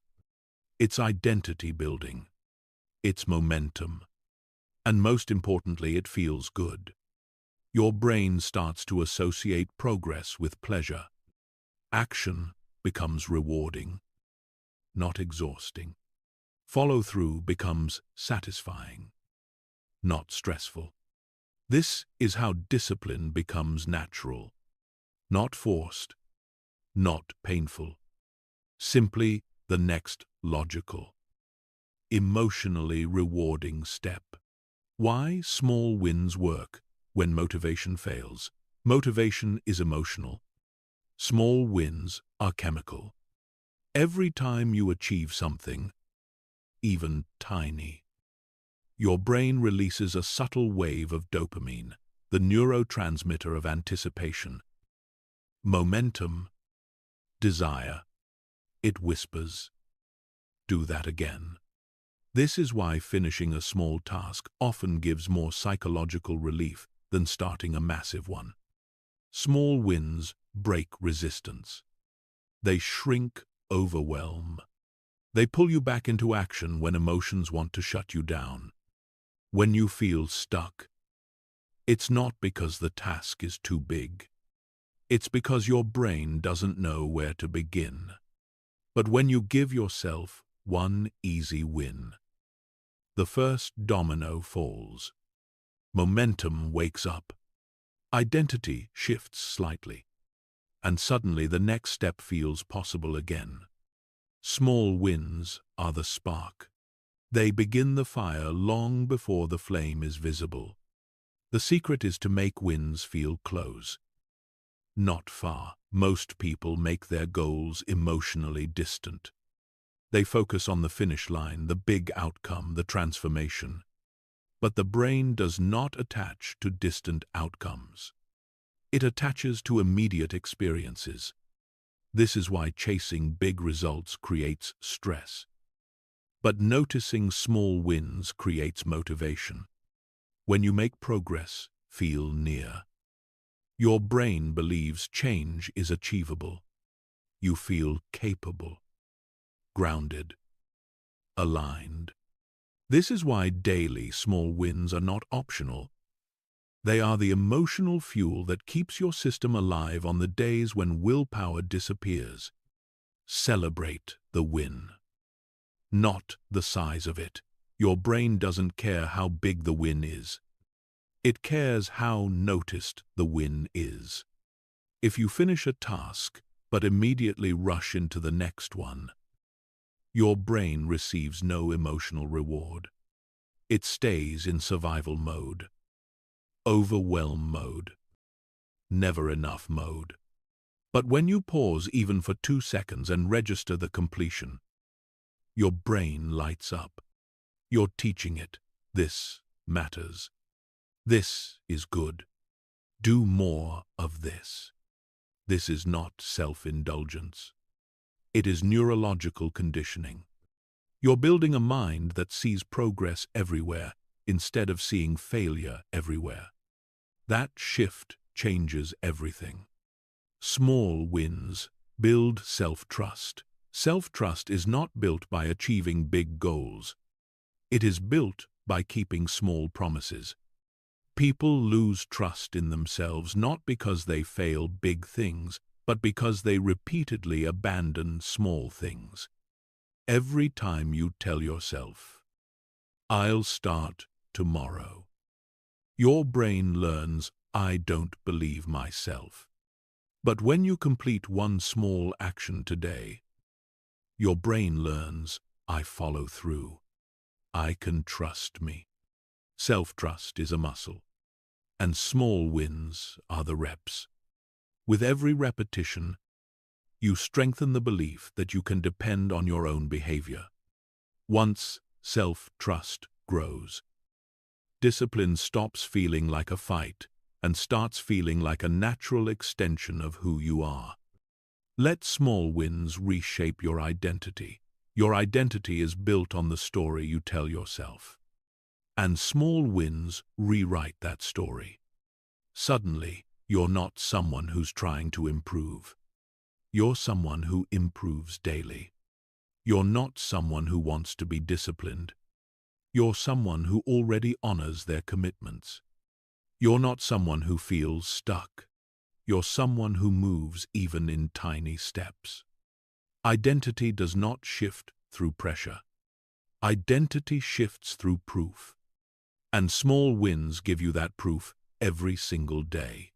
It's identity building. It's momentum. And most importantly, it feels good. Your brain starts to associate progress with pleasure. Action becomes rewarding, not exhausting. Follow-through becomes satisfying, not stressful. This is how discipline becomes natural, not forced, not painful. Simply the next logical, emotionally rewarding step. Why small wins work when motivation fails? Motivation is emotional. Small wins are chemical. Every time you achieve something, even tiny, your brain releases a subtle wave of dopamine, the neurotransmitter of anticipation. Momentum, desire. It whispers, do that again. This is why finishing a small task often gives more psychological relief than starting a massive one. Small wins break resistance. They shrink overwhelm. They pull you back into action when emotions want to shut you down. When you feel stuck, it's not because the task is too big. It's because your brain doesn't know where to begin. But when you give yourself one easy win, the first domino falls. Momentum wakes up. Identity shifts slightly. And suddenly the next step feels possible again. Small wins are the spark. They begin the fire long before the flame is visible. The secret is to make wins feel close, not far. Most people make their goals emotionally distant. They focus on the finish line, the big outcome, the transformation. But the brain does not attach to distant outcomes. It attaches to immediate experiences. This is why chasing big results creates stress. But noticing small wins creates motivation. When you make progress feel near, Your brain believes change is achievable. You feel capable, grounded, aligned. This is why daily small wins are not optional. They are the emotional fuel that keeps your system alive on the days when willpower disappears. Celebrate the win, not the size of it. Your brain doesn't care how big the win is. It cares how noticed the win is. If you finish a task, but immediately rush into the next one, your brain receives no emotional reward. It stays in survival mode, overwhelm mode, never enough mode. But when you pause even for 2 seconds and register the completion, your brain lights up. You're teaching it, this matters. This is good. Do more of this. This is not self-indulgence. It is neurological conditioning. You're building a mind that sees progress everywhere instead of seeing failure everywhere. That shift changes everything. Small wins build self-trust. Self-trust is not built by achieving big goals. It is built by keeping small promises. People lose trust in themselves not because they fail big things, but because they repeatedly abandon small things. Every time you tell yourself, "I'll start tomorrow," your brain learns, "I don't believe myself." But when you complete one small action today, your brain learns, "I follow through. I can trust me." Self-trust is a muscle, and small wins are the reps. With every repetition, you strengthen the belief that you can depend on your own behavior. Once self-trust grows, discipline stops feeling like a fight and starts feeling like a natural extension of who you are. Let small wins reshape your identity. Your identity is built on the story you tell yourself. And small wins rewrite that story. Suddenly, you're not someone who's trying to improve. You're someone who improves daily. You're not someone who wants to be disciplined. You're someone who already honors their commitments. You're not someone who feels stuck. You're someone who moves even in tiny steps. Identity does not shift through pressure. Identity shifts through proof. And small wins give you that proof every single day.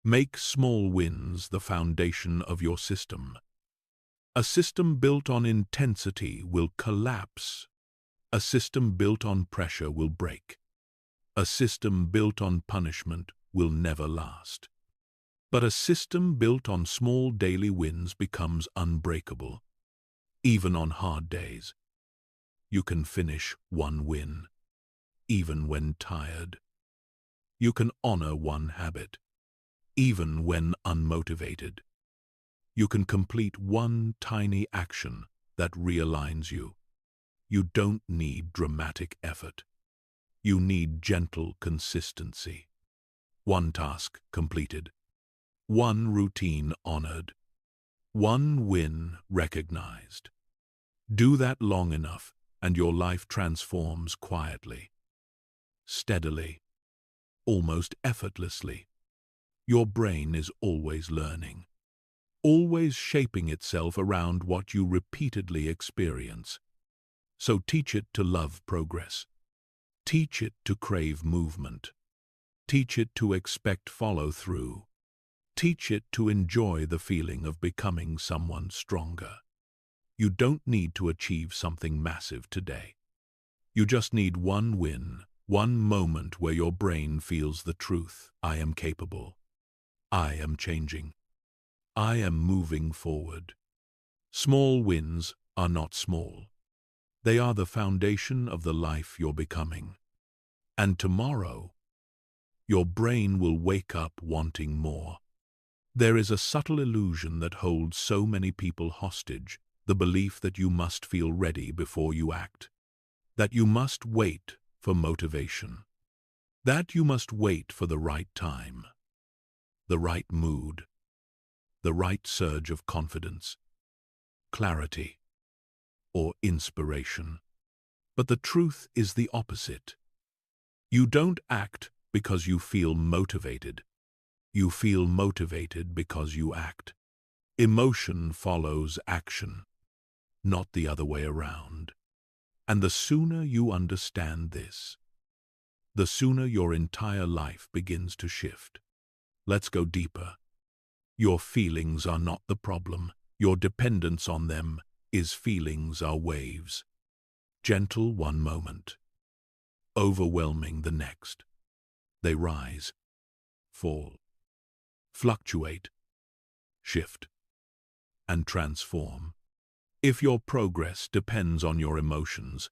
Make small wins the foundation of your system. A system built on intensity will collapse. A system built on pressure will break. A system built on punishment will never last. But a system built on small daily wins becomes unbreakable. Even on hard days, you can finish one win. Even when tired, you can honor one habit. Even when unmotivated, you can complete one tiny action that realigns you. You don't need dramatic effort. You need gentle consistency. One task completed. One routine honored. One win recognized. Do that long enough, and your life transforms quietly, steadily, almost effortlessly. Your brain is always learning, always shaping itself around what you repeatedly experience. So teach it to love progress. Teach it to crave movement. Teach it to expect follow-through. Teach it to enjoy the feeling of becoming someone stronger. You don't need to achieve something massive today. You just need one win, one moment where your brain feels the truth. I am capable. I am changing. I am moving forward. Small wins are not small. They are the foundation of the life you're becoming. And tomorrow, your brain will wake up wanting more. There is a subtle illusion that holds so many people hostage, the belief that you must feel ready before you act, that you must wait for motivation, that you must wait for the right time. the right mood, the right surge of confidence, clarity, or inspiration. But the truth is the opposite. You don't act because you feel motivated. You feel motivated because you act. Emotion follows action, not the other way around. And the sooner you understand this, the sooner your entire life begins to shift. Let's go deeper. Your feelings are not the problem. Your dependence on them is. Feelings are waves. Gentle one moment, overwhelming the next. They rise, fall, fluctuate, shift, and transform. If your progress depends on your emotions,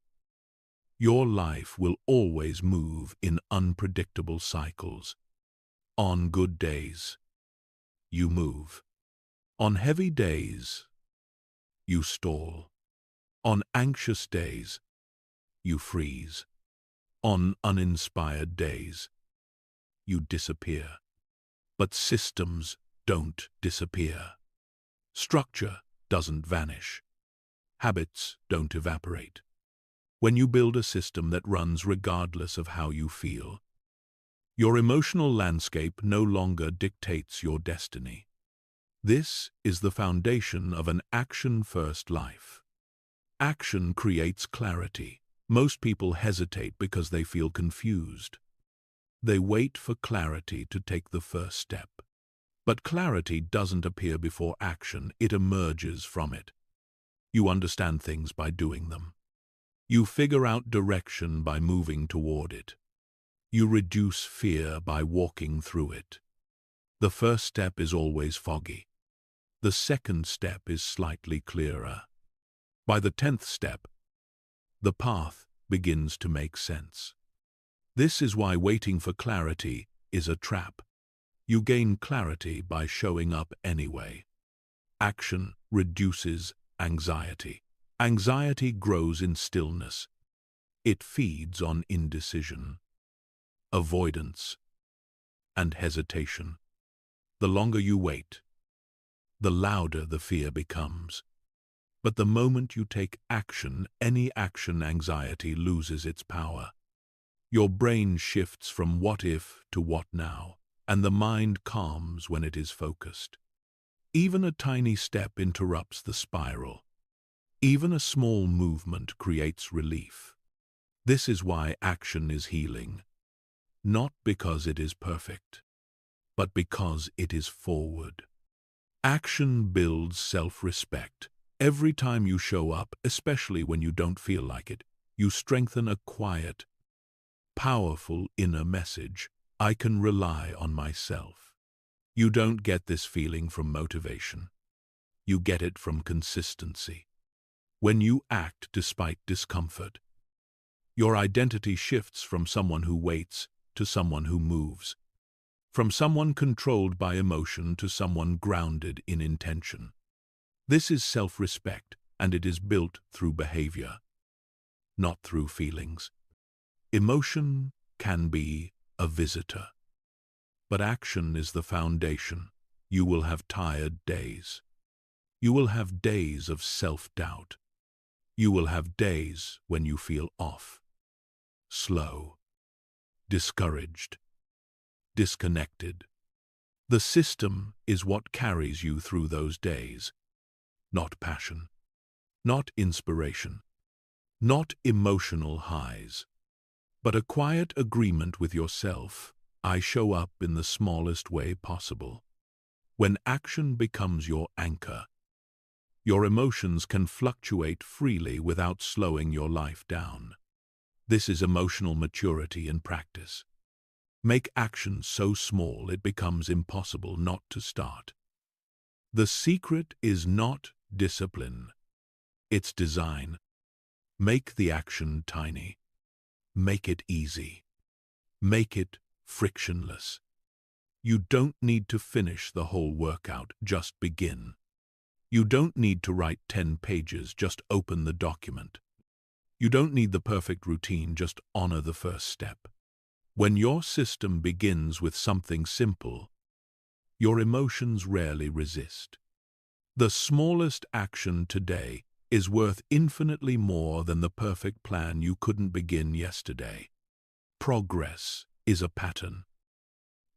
your life will always move in unpredictable cycles. On good days, you move. On heavy days, you stall. On anxious days, you freeze. On uninspired days, you disappear. But systems don't disappear. Structure doesn't vanish. Habits don't evaporate. When you build a system that runs regardless of how you feel, your emotional landscape no longer dictates your destiny. This is the foundation of an action-first life. Action creates clarity. Most people hesitate because they feel confused. They wait for clarity to take the first step. But clarity doesn't appear before action, it emerges from it. You understand things by doing them. You figure out direction by moving toward it. You reduce fear by walking through it. The first step is always foggy. The second step is slightly clearer. By the 10th step, the path begins to make sense. This is why waiting for clarity is a trap. You gain clarity by showing up anyway. Action reduces anxiety. Anxiety grows in stillness. It feeds on indecision, avoidance, and hesitation. The longer you wait, the louder the fear becomes. But the moment you take action, any action, anxiety loses its power. Your brain shifts from what if to what now, and the mind calms when it is focused. Even a tiny step interrupts the spiral. Even a small movement creates relief. This is why action is healing. Not because it is perfect, but because it is forward. Action builds self-respect. Every time you show up, especially when you don't feel like it, you strengthen a quiet, powerful inner message. I can rely on myself. You don't get this feeling from motivation. You get it from consistency. When you act despite discomfort, your identity shifts from someone who waits to someone who moves, from someone controlled by emotion to someone grounded in intention. This is self-respect, and it is built through behavior, not through feelings. Emotion can be a visitor, but action is the foundation. You will have tired days. You will have days of self-doubt. You will have days when you feel off, slow, discouraged, disconnected. The system is what carries you through those days. Not passion, not inspiration, not emotional highs, but a quiet agreement with yourself. I show up in the smallest way possible. When action becomes your anchor, your emotions can fluctuate freely without slowing your life down. This is emotional maturity in practice. Make action so small it becomes impossible not to start. The secret is not discipline. It's design. Make the action tiny. Make it easy. Make it frictionless. You don't need to finish the whole workout, just begin. You don't need to write 10 pages, just open the document. You don't need the perfect routine, just honor the first step. When your system begins with something simple, your emotions rarely resist. The smallest action today is worth infinitely more than the perfect plan you couldn't begin yesterday. Progress is a pattern,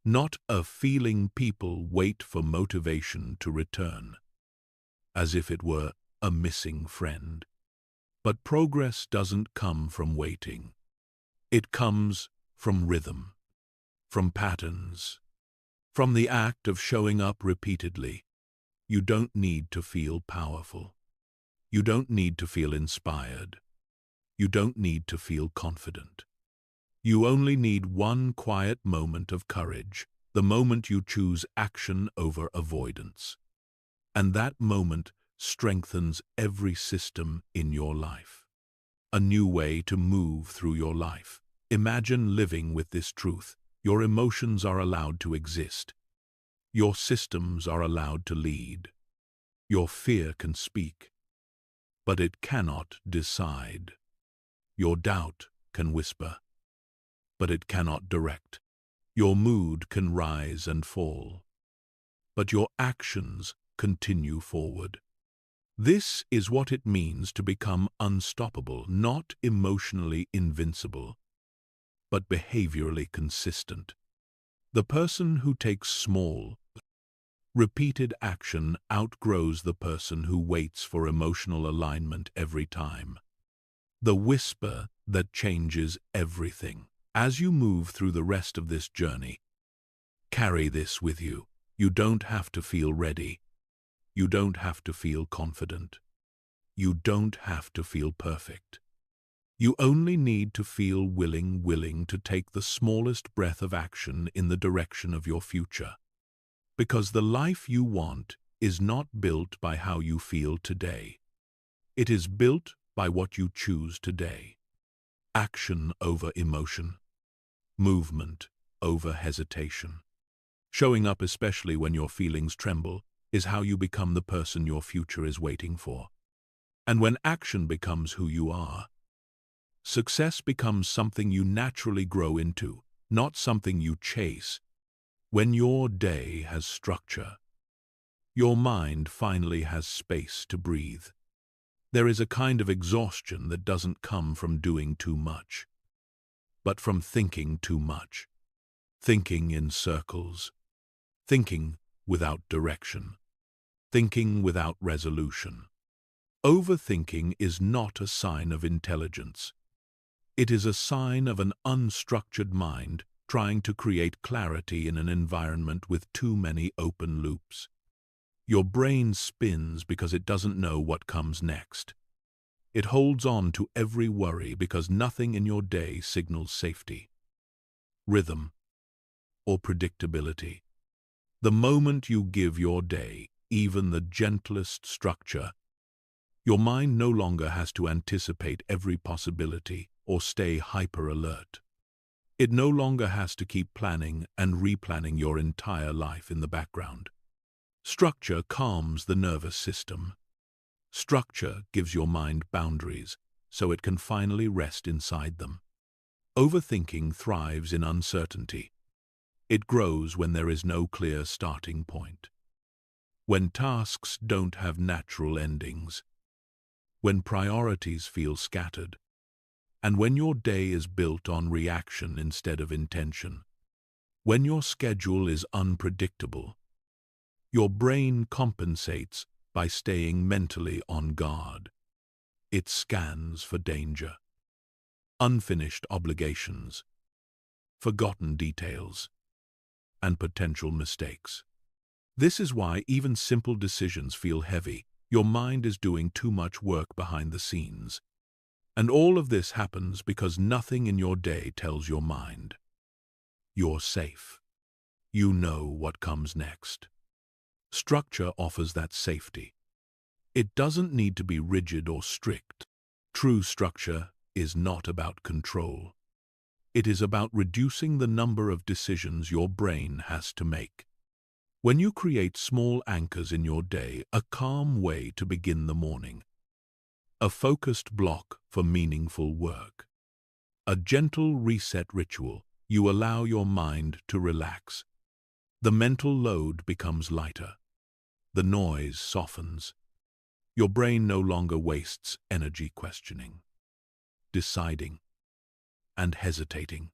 not a feeling. People wait for motivation to return, as if it were a missing friend. But progress doesn't come from waiting. It comes from rhythm, from patterns, from the act of showing up repeatedly. You don't need to feel powerful. You don't need to feel inspired. You don't need to feel confident. You only need one quiet moment of courage, the moment you choose action over avoidance. And that moment strengthens every system in your life. A new way to move through your life. Imagine living with this truth. Your emotions are allowed to exist. Your systems are allowed to lead. Your fear can speak, but it cannot decide. Your doubt can whisper, but it cannot direct. Your mood can rise and fall, but your actions continue forward. This is what it means to become unstoppable, not emotionally invincible, but behaviorally consistent. The person who takes small, repeated action outgrows the person who waits for emotional alignment every time. The whisper that changes everything. As you move through the rest of this journey, carry this with you. You don't have to feel ready. You don't have to feel confident. You don't have to feel perfect. You only need to feel willing to take the smallest breath of action in the direction of your future. Because the life you want is not built by how you feel today. It is built by what you choose today. Action over emotion. Movement over hesitation. Showing up, especially when your feelings tremble, is how you become the person your future is waiting for. And when action becomes who you are, success becomes something you naturally grow into, not something you chase. When your day has structure, your mind finally has space to breathe. There is a kind of exhaustion that doesn't come from doing too much, but from thinking too much. Thinking in circles. Thinking without direction. Thinking without resolution. Overthinking is not a sign of intelligence. It is a sign of an unstructured mind trying to create clarity in an environment with too many open loops. Your brain spins because it doesn't know what comes next. It holds on to every worry because nothing in your day signals safety, rhythm, or predictability. The moment you give your day even the gentlest structure, your mind no longer has to anticipate every possibility or stay hyper-alert. It no longer has to keep planning and replanning your entire life in the background. Structure calms the nervous system. Structure gives your mind boundaries so it can finally rest inside them. Overthinking thrives in uncertainty. It grows when there is no clear starting point. When tasks don't have natural endings. When priorities feel scattered. And when your day is built on reaction instead of intention. When your schedule is unpredictable. Your brain compensates by staying mentally on guard. It scans for danger, unfinished obligations, forgotten details, and potential mistakes. This is why even simple decisions feel heavy. Your mind is doing too much work behind the scenes. And all of this happens because nothing in your day tells your mind you're safe. You know what comes next. Structure offers that safety. It doesn't need to be rigid or strict. True structure is not about control. It is about reducing the number of decisions your brain has to make. When you create small anchors in your day, a calm way to begin the morning, a focused block for meaningful work, a gentle reset ritual, you allow your mind to relax. The mental load becomes lighter. The noise softens. Your brain no longer wastes energy questioning, deciding, and hesitating.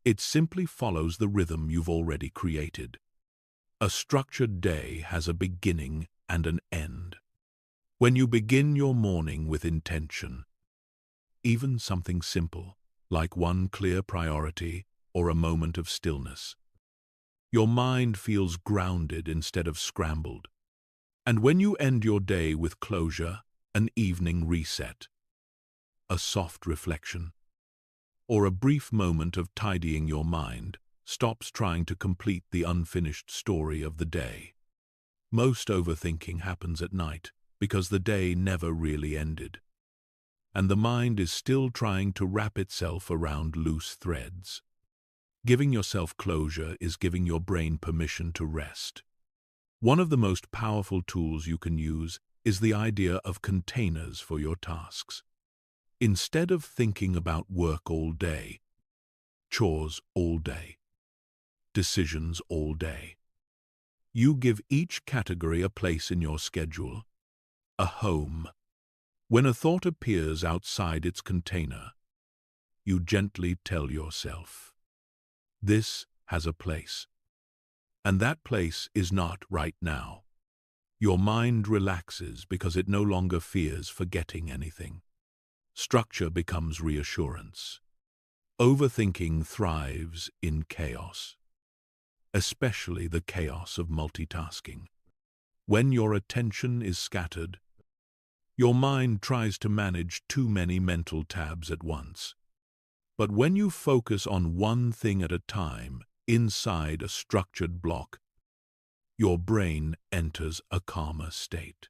It simply follows the rhythm you've already created. A structured day has a beginning and an end. When you begin your morning with intention, even something simple, like one clear priority or a moment of stillness, your mind feels grounded instead of scrambled. And when you end your day with closure, an evening reset, a soft reflection, or a brief moment of tidying your mind, stops trying to complete the unfinished story of the day. Most overthinking happens at night because the day never really ended, and the mind is still trying to wrap itself around loose threads. Giving yourself closure is giving your brain permission to rest. One of the most powerful tools you can use is the idea of containers for your tasks. Instead of thinking about work all day, chores all day, decisions all day, you give each category a place in your schedule, a home. When a thought appears outside its container, you gently tell yourself, "This has a place, and that place is not right now." Your mind relaxes because it no longer fears forgetting anything. Structure becomes reassurance. Overthinking thrives in chaos, especially the chaos of multitasking. When your attention is scattered, your mind tries to manage too many mental tabs at once. But when you focus on one thing at a time inside a structured block, your brain enters a calmer state.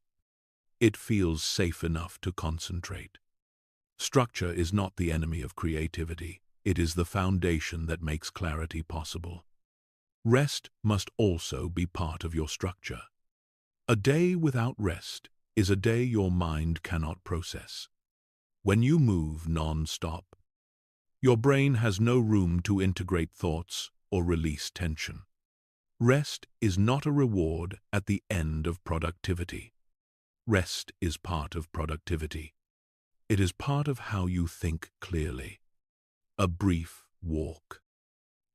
It feels safe enough to concentrate. Structure is not the enemy of creativity. It is the foundation that makes clarity possible. Rest must also be part of your structure. A day without rest is a day your mind cannot process. When you move non-stop, your brain has no room to integrate thoughts or release tension. Rest is not a reward at the end of productivity. Rest is part of productivity. It is part of how you think clearly. A brief walk,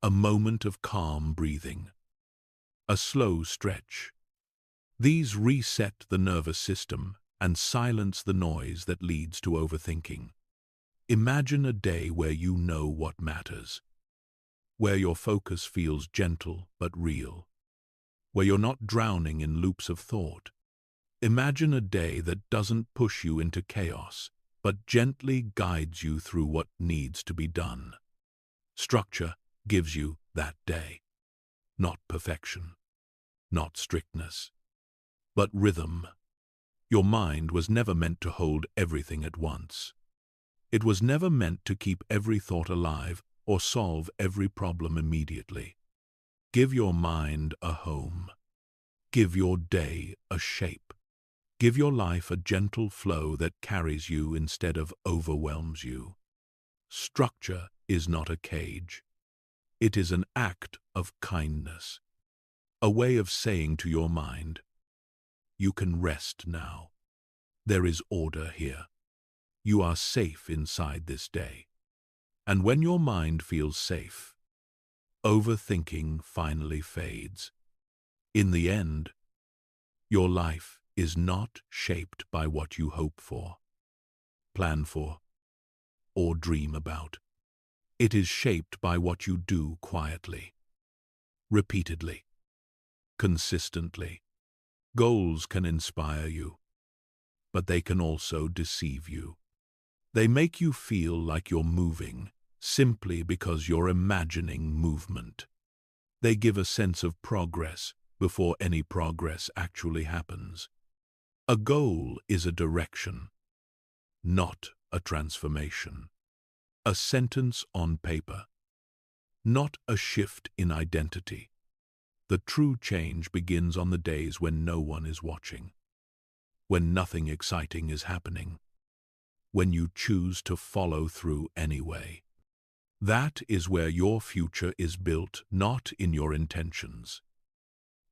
a moment of calm breathing, a slow stretch. These reset the nervous system and silence the noise that leads to overthinking. Imagine a day where you know what matters, where your focus feels gentle but real, where you're not drowning in loops of thought. Imagine a day that doesn't push you into chaos, but gently guides you through what needs to be done. Structure gives you that day. Not perfection, not strictness, but rhythm. Your mind was never meant to hold everything at once. It was never meant to keep every thought alive or solve every problem immediately. Give your mind a home. Give your day a shape. Give your life a gentle flow that carries you instead of overwhelms you. Structure is not a cage. It is an act of kindness, a way of saying to your mind, "You can rest now. There is order here. You are safe inside this day." And when your mind feels safe, overthinking finally fades. In the end, your life is not shaped by what you hope for, plan for, or dream about. It is shaped by what you do quietly, repeatedly, consistently. Goals can inspire you, but they can also deceive you. They make you feel like you're moving simply because you're imagining movement. They give a sense of progress before any progress actually happens. A goal is a direction, not a transformation. A sentence on paper, not a shift in identity. The true change begins on the days when no one is watching, when nothing exciting is happening, when you choose to follow through anyway. That is where your future is built, not in your intentions,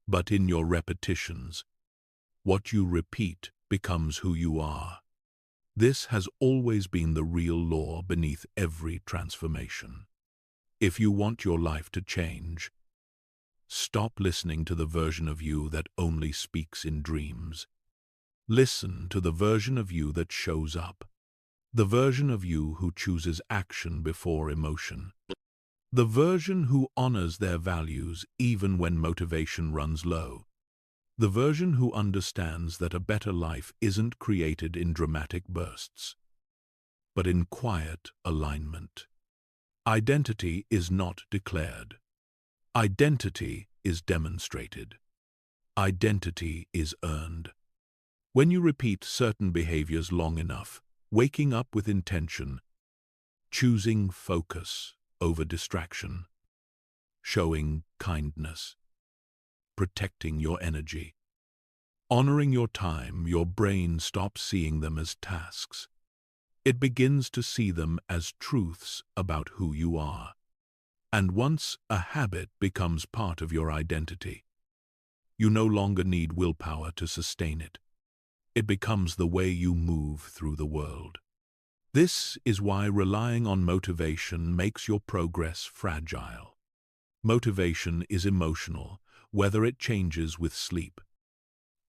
but in your repetitions. What you repeat becomes who you are. This has always been the real law beneath every transformation. If you want your life to change, stop listening to the version of you that only speaks in dreams. Listen to the version of you that shows up. The version of you who chooses action before emotion. The version who honors their values even when motivation runs low. The version who understands that a better life isn't created in dramatic bursts, but in quiet alignment. Identity is not declared. Identity is demonstrated. Identity is earned. When you repeat certain behaviors long enough, waking up with intention, choosing focus over distraction, showing kindness, protecting your energy, honoring your time, your brain stops seeing them as tasks. It begins to see them as truths about who you are. And once a habit becomes part of your identity, you no longer need willpower to sustain it. It becomes the way you move through the world. This is why relying on motivation makes your progress fragile. Motivation is emotional, whether it changes with sleep,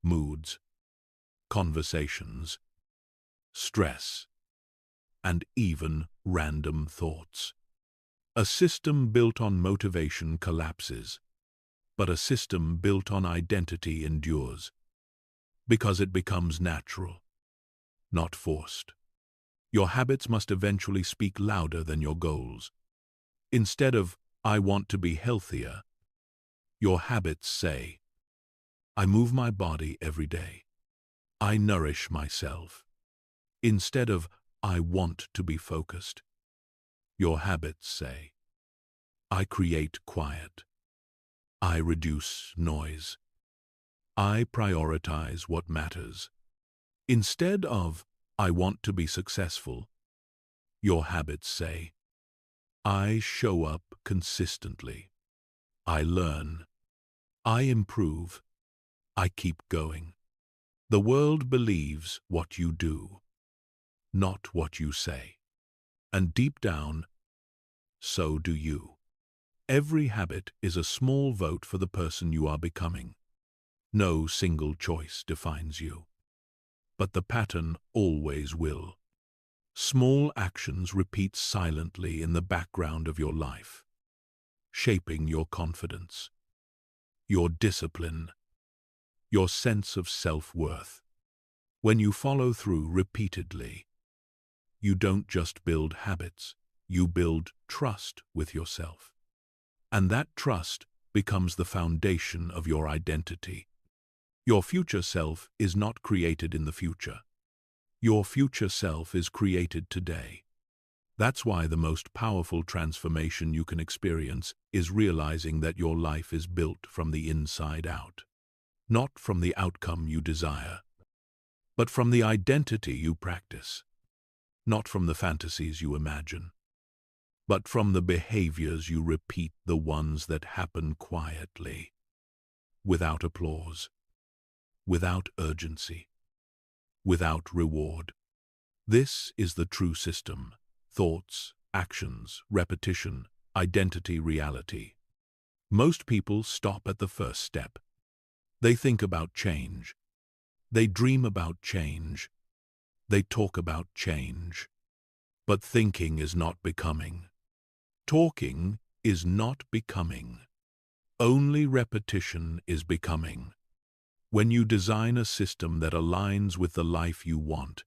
moods, conversations, stress, and even random thoughts. A system built on motivation collapses, but a system built on identity endures, because it becomes natural, not forced. Your habits must eventually speak louder than your goals. Instead of, "I want to be healthier," your habits say, "I move my body every day. I nourish myself." Instead of, "I want to be focused," your habits say, "I create quiet. I reduce noise. I prioritize what matters." Instead of, "I want to be successful," your habits say, "I show up consistently. I learn. I improve. I keep going." The world believes what you do, not what you say. And deep down, so do you. Every habit is a small vote for the person you are becoming. No single choice defines you, but the pattern always will. Small actions repeat silently in the background of your life, shaping your confidence, your discipline, your sense of self-worth. When you follow through repeatedly, you don't just build habits, you build trust with yourself. And that trust becomes the foundation of your identity. Your future self is not created in the future. Your future self is created today. That's why the most powerful transformation you can experience is realizing that your life is built from the inside out. Not from the outcome you desire, but from the identity you practice. Not from the fantasies you imagine, but from the behaviors you repeat, the ones that happen quietly, without applause, without urgency, without reward. This is the true system: thoughts, actions, repetition, identity, reality. Most people stop at the first step. They think about change. They dream about change. They talk about change. But thinking is not becoming. Talking is not becoming. Only repetition is becoming. When you design a system that aligns with the life you want,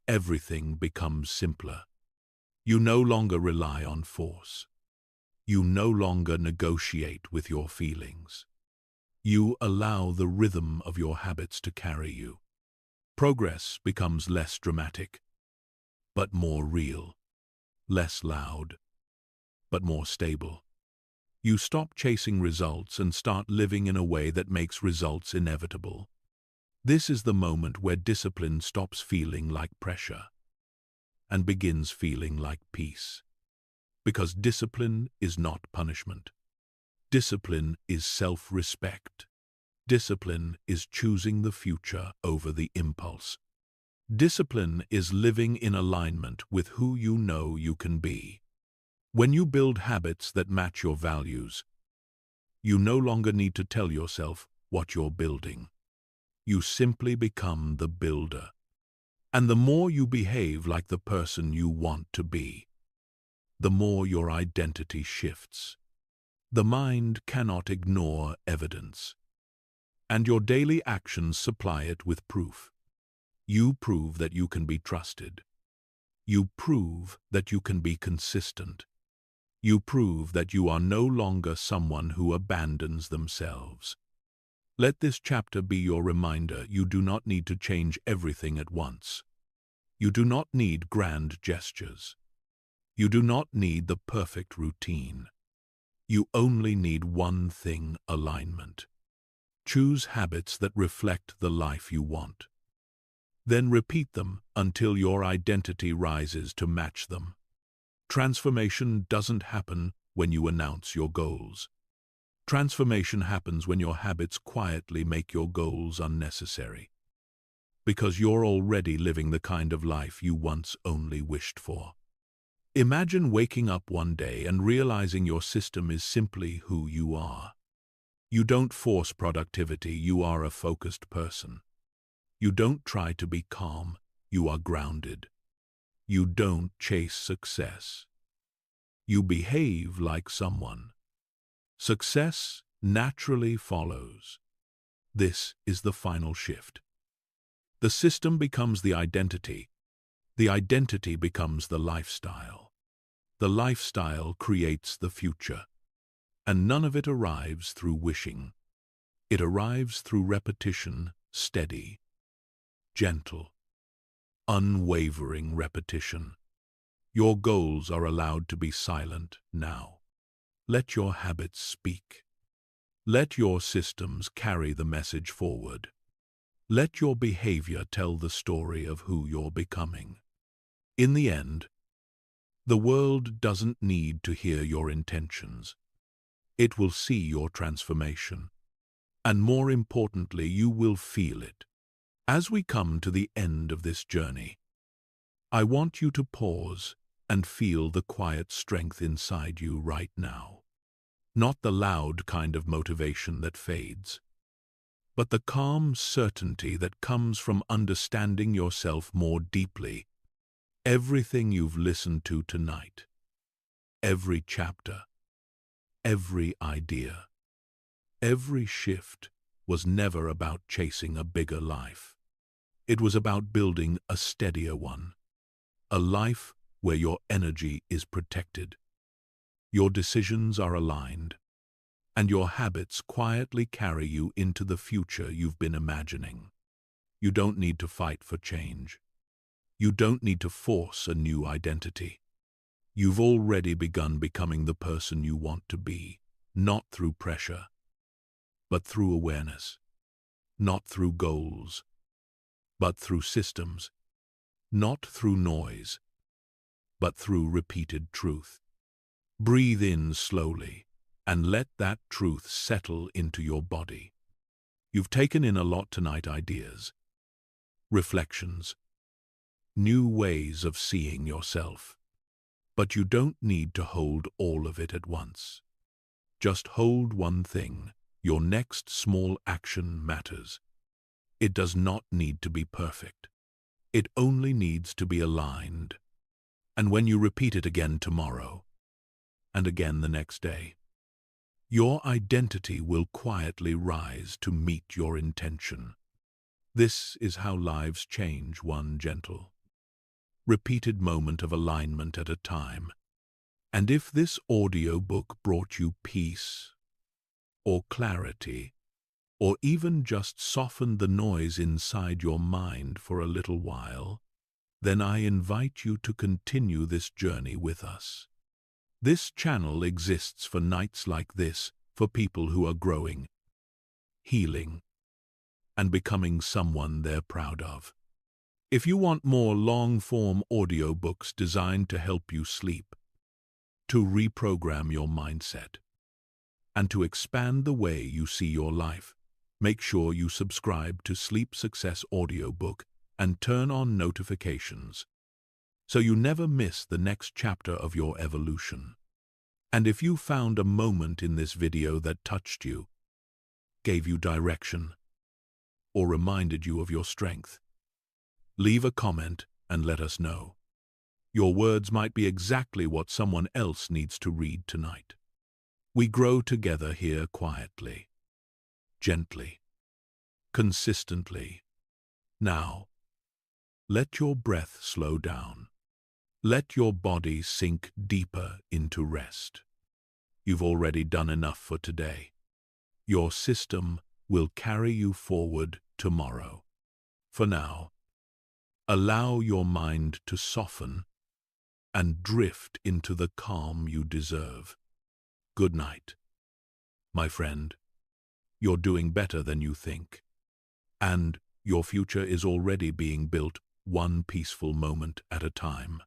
everything becomes simpler. You no longer rely on force. You no longer negotiate with your feelings. You allow the rhythm of your habits to carry you. Progress becomes less dramatic, but more real. Less loud, but more stable. You stop chasing results and start living in a way that makes results inevitable. This is the moment where discipline stops feeling like pressure and begins feeling like peace. Because discipline is not punishment. Discipline is self-respect. Discipline is choosing the future over the impulse. Discipline is living in alignment with who you know you can be. When you build habits that match your values, you no longer need to tell yourself what you're building. You simply become the builder. And the more you behave like the person you want to be, the more your identity shifts. The mind cannot ignore evidence, and your daily actions supply it with proof. You prove that you can be trusted. You prove that you can be consistent. You prove that you are no longer someone who abandons themselves. Let this chapter be your reminder you do not need to change everything at once. You do not need grand gestures. You do not need the perfect routine. You only need one thing: alignment. Choose habits that reflect the life you want. Then repeat them until your identity rises to match them. Transformation doesn't happen when you announce your goals. Transformation happens when your habits quietly make your goals unnecessary. Because you're already living the kind of life you once only wished for. Imagine waking up one day and realizing your system is simply who you are. You don't force productivity, you are a focused person. You don't try to be calm, you are grounded. You don't chase success. You behave like someone. Success naturally follows. This is the final shift. The system becomes the identity becomes the lifestyle. The lifestyle creates the future. And none of it arrives through wishing. It arrives through repetition, steady, gentle, unwavering repetition. Your goals are allowed to be silent now. Let your habits speak. Let your systems carry the message forward. Let your behavior tell the story of who you're becoming. In the end, the world doesn't need to hear your intentions. It will see your transformation. And more importantly, you will feel it. As we come to the end of this journey, I want you to pause and feel the quiet strength inside you right now. Not the loud kind of motivation that fades, but the calm certainty that comes from understanding yourself more deeply. Everything you've listened to tonight, every chapter, every idea, every shift was never about chasing a bigger life. It was about building a steadier one, a life where your energy is protected, your decisions are aligned, and your habits quietly carry you into the future you've been imagining. You don't need to fight for change. You don't need to force a new identity. You've already begun becoming the person you want to be, not through pressure, but through awareness, not through goals, but through systems, not through noise, but through repeated truth. Breathe in slowly and let that truth settle into your body. You've taken in a lot tonight: ideas, reflections, new ways of seeing yourself. But you don't need to hold all of it at once. Just hold one thing: your next small action matters. It does not need to be perfect. It only needs to be aligned. And when you repeat it again tomorrow, and again the next day, your identity will quietly rise to meet your intention. This is how lives change, one gentle, repeated moment of alignment at a time. And if this audiobook brought you peace, or clarity, or even just softened the noise inside your mind for a little while, then I invite you to continue this journey with us. This channel exists for nights like this, for people who are growing, healing, and becoming someone they're proud of. If you want more long-form audiobooks designed to help you sleep, to reprogram your mindset, and to expand the way you see your life, Make sure you subscribe to Sleep Success Audiobook and turn on notifications so you never miss the next chapter of your evolution. And if you found a moment in this video that touched you, gave you direction, or reminded you of your strength, leave a comment and let us know. Your words might be exactly what someone else needs to read tonight. We grow together here quietly, gently, consistently. Now, let your breath slow down. Let your body sink deeper into rest. You've already done enough for today. Your system will carry you forward tomorrow. For now, allow your mind to soften and drift into the calm you deserve. Good night, my friend. You're doing better than you think. And your future is already being built one peaceful moment at a time.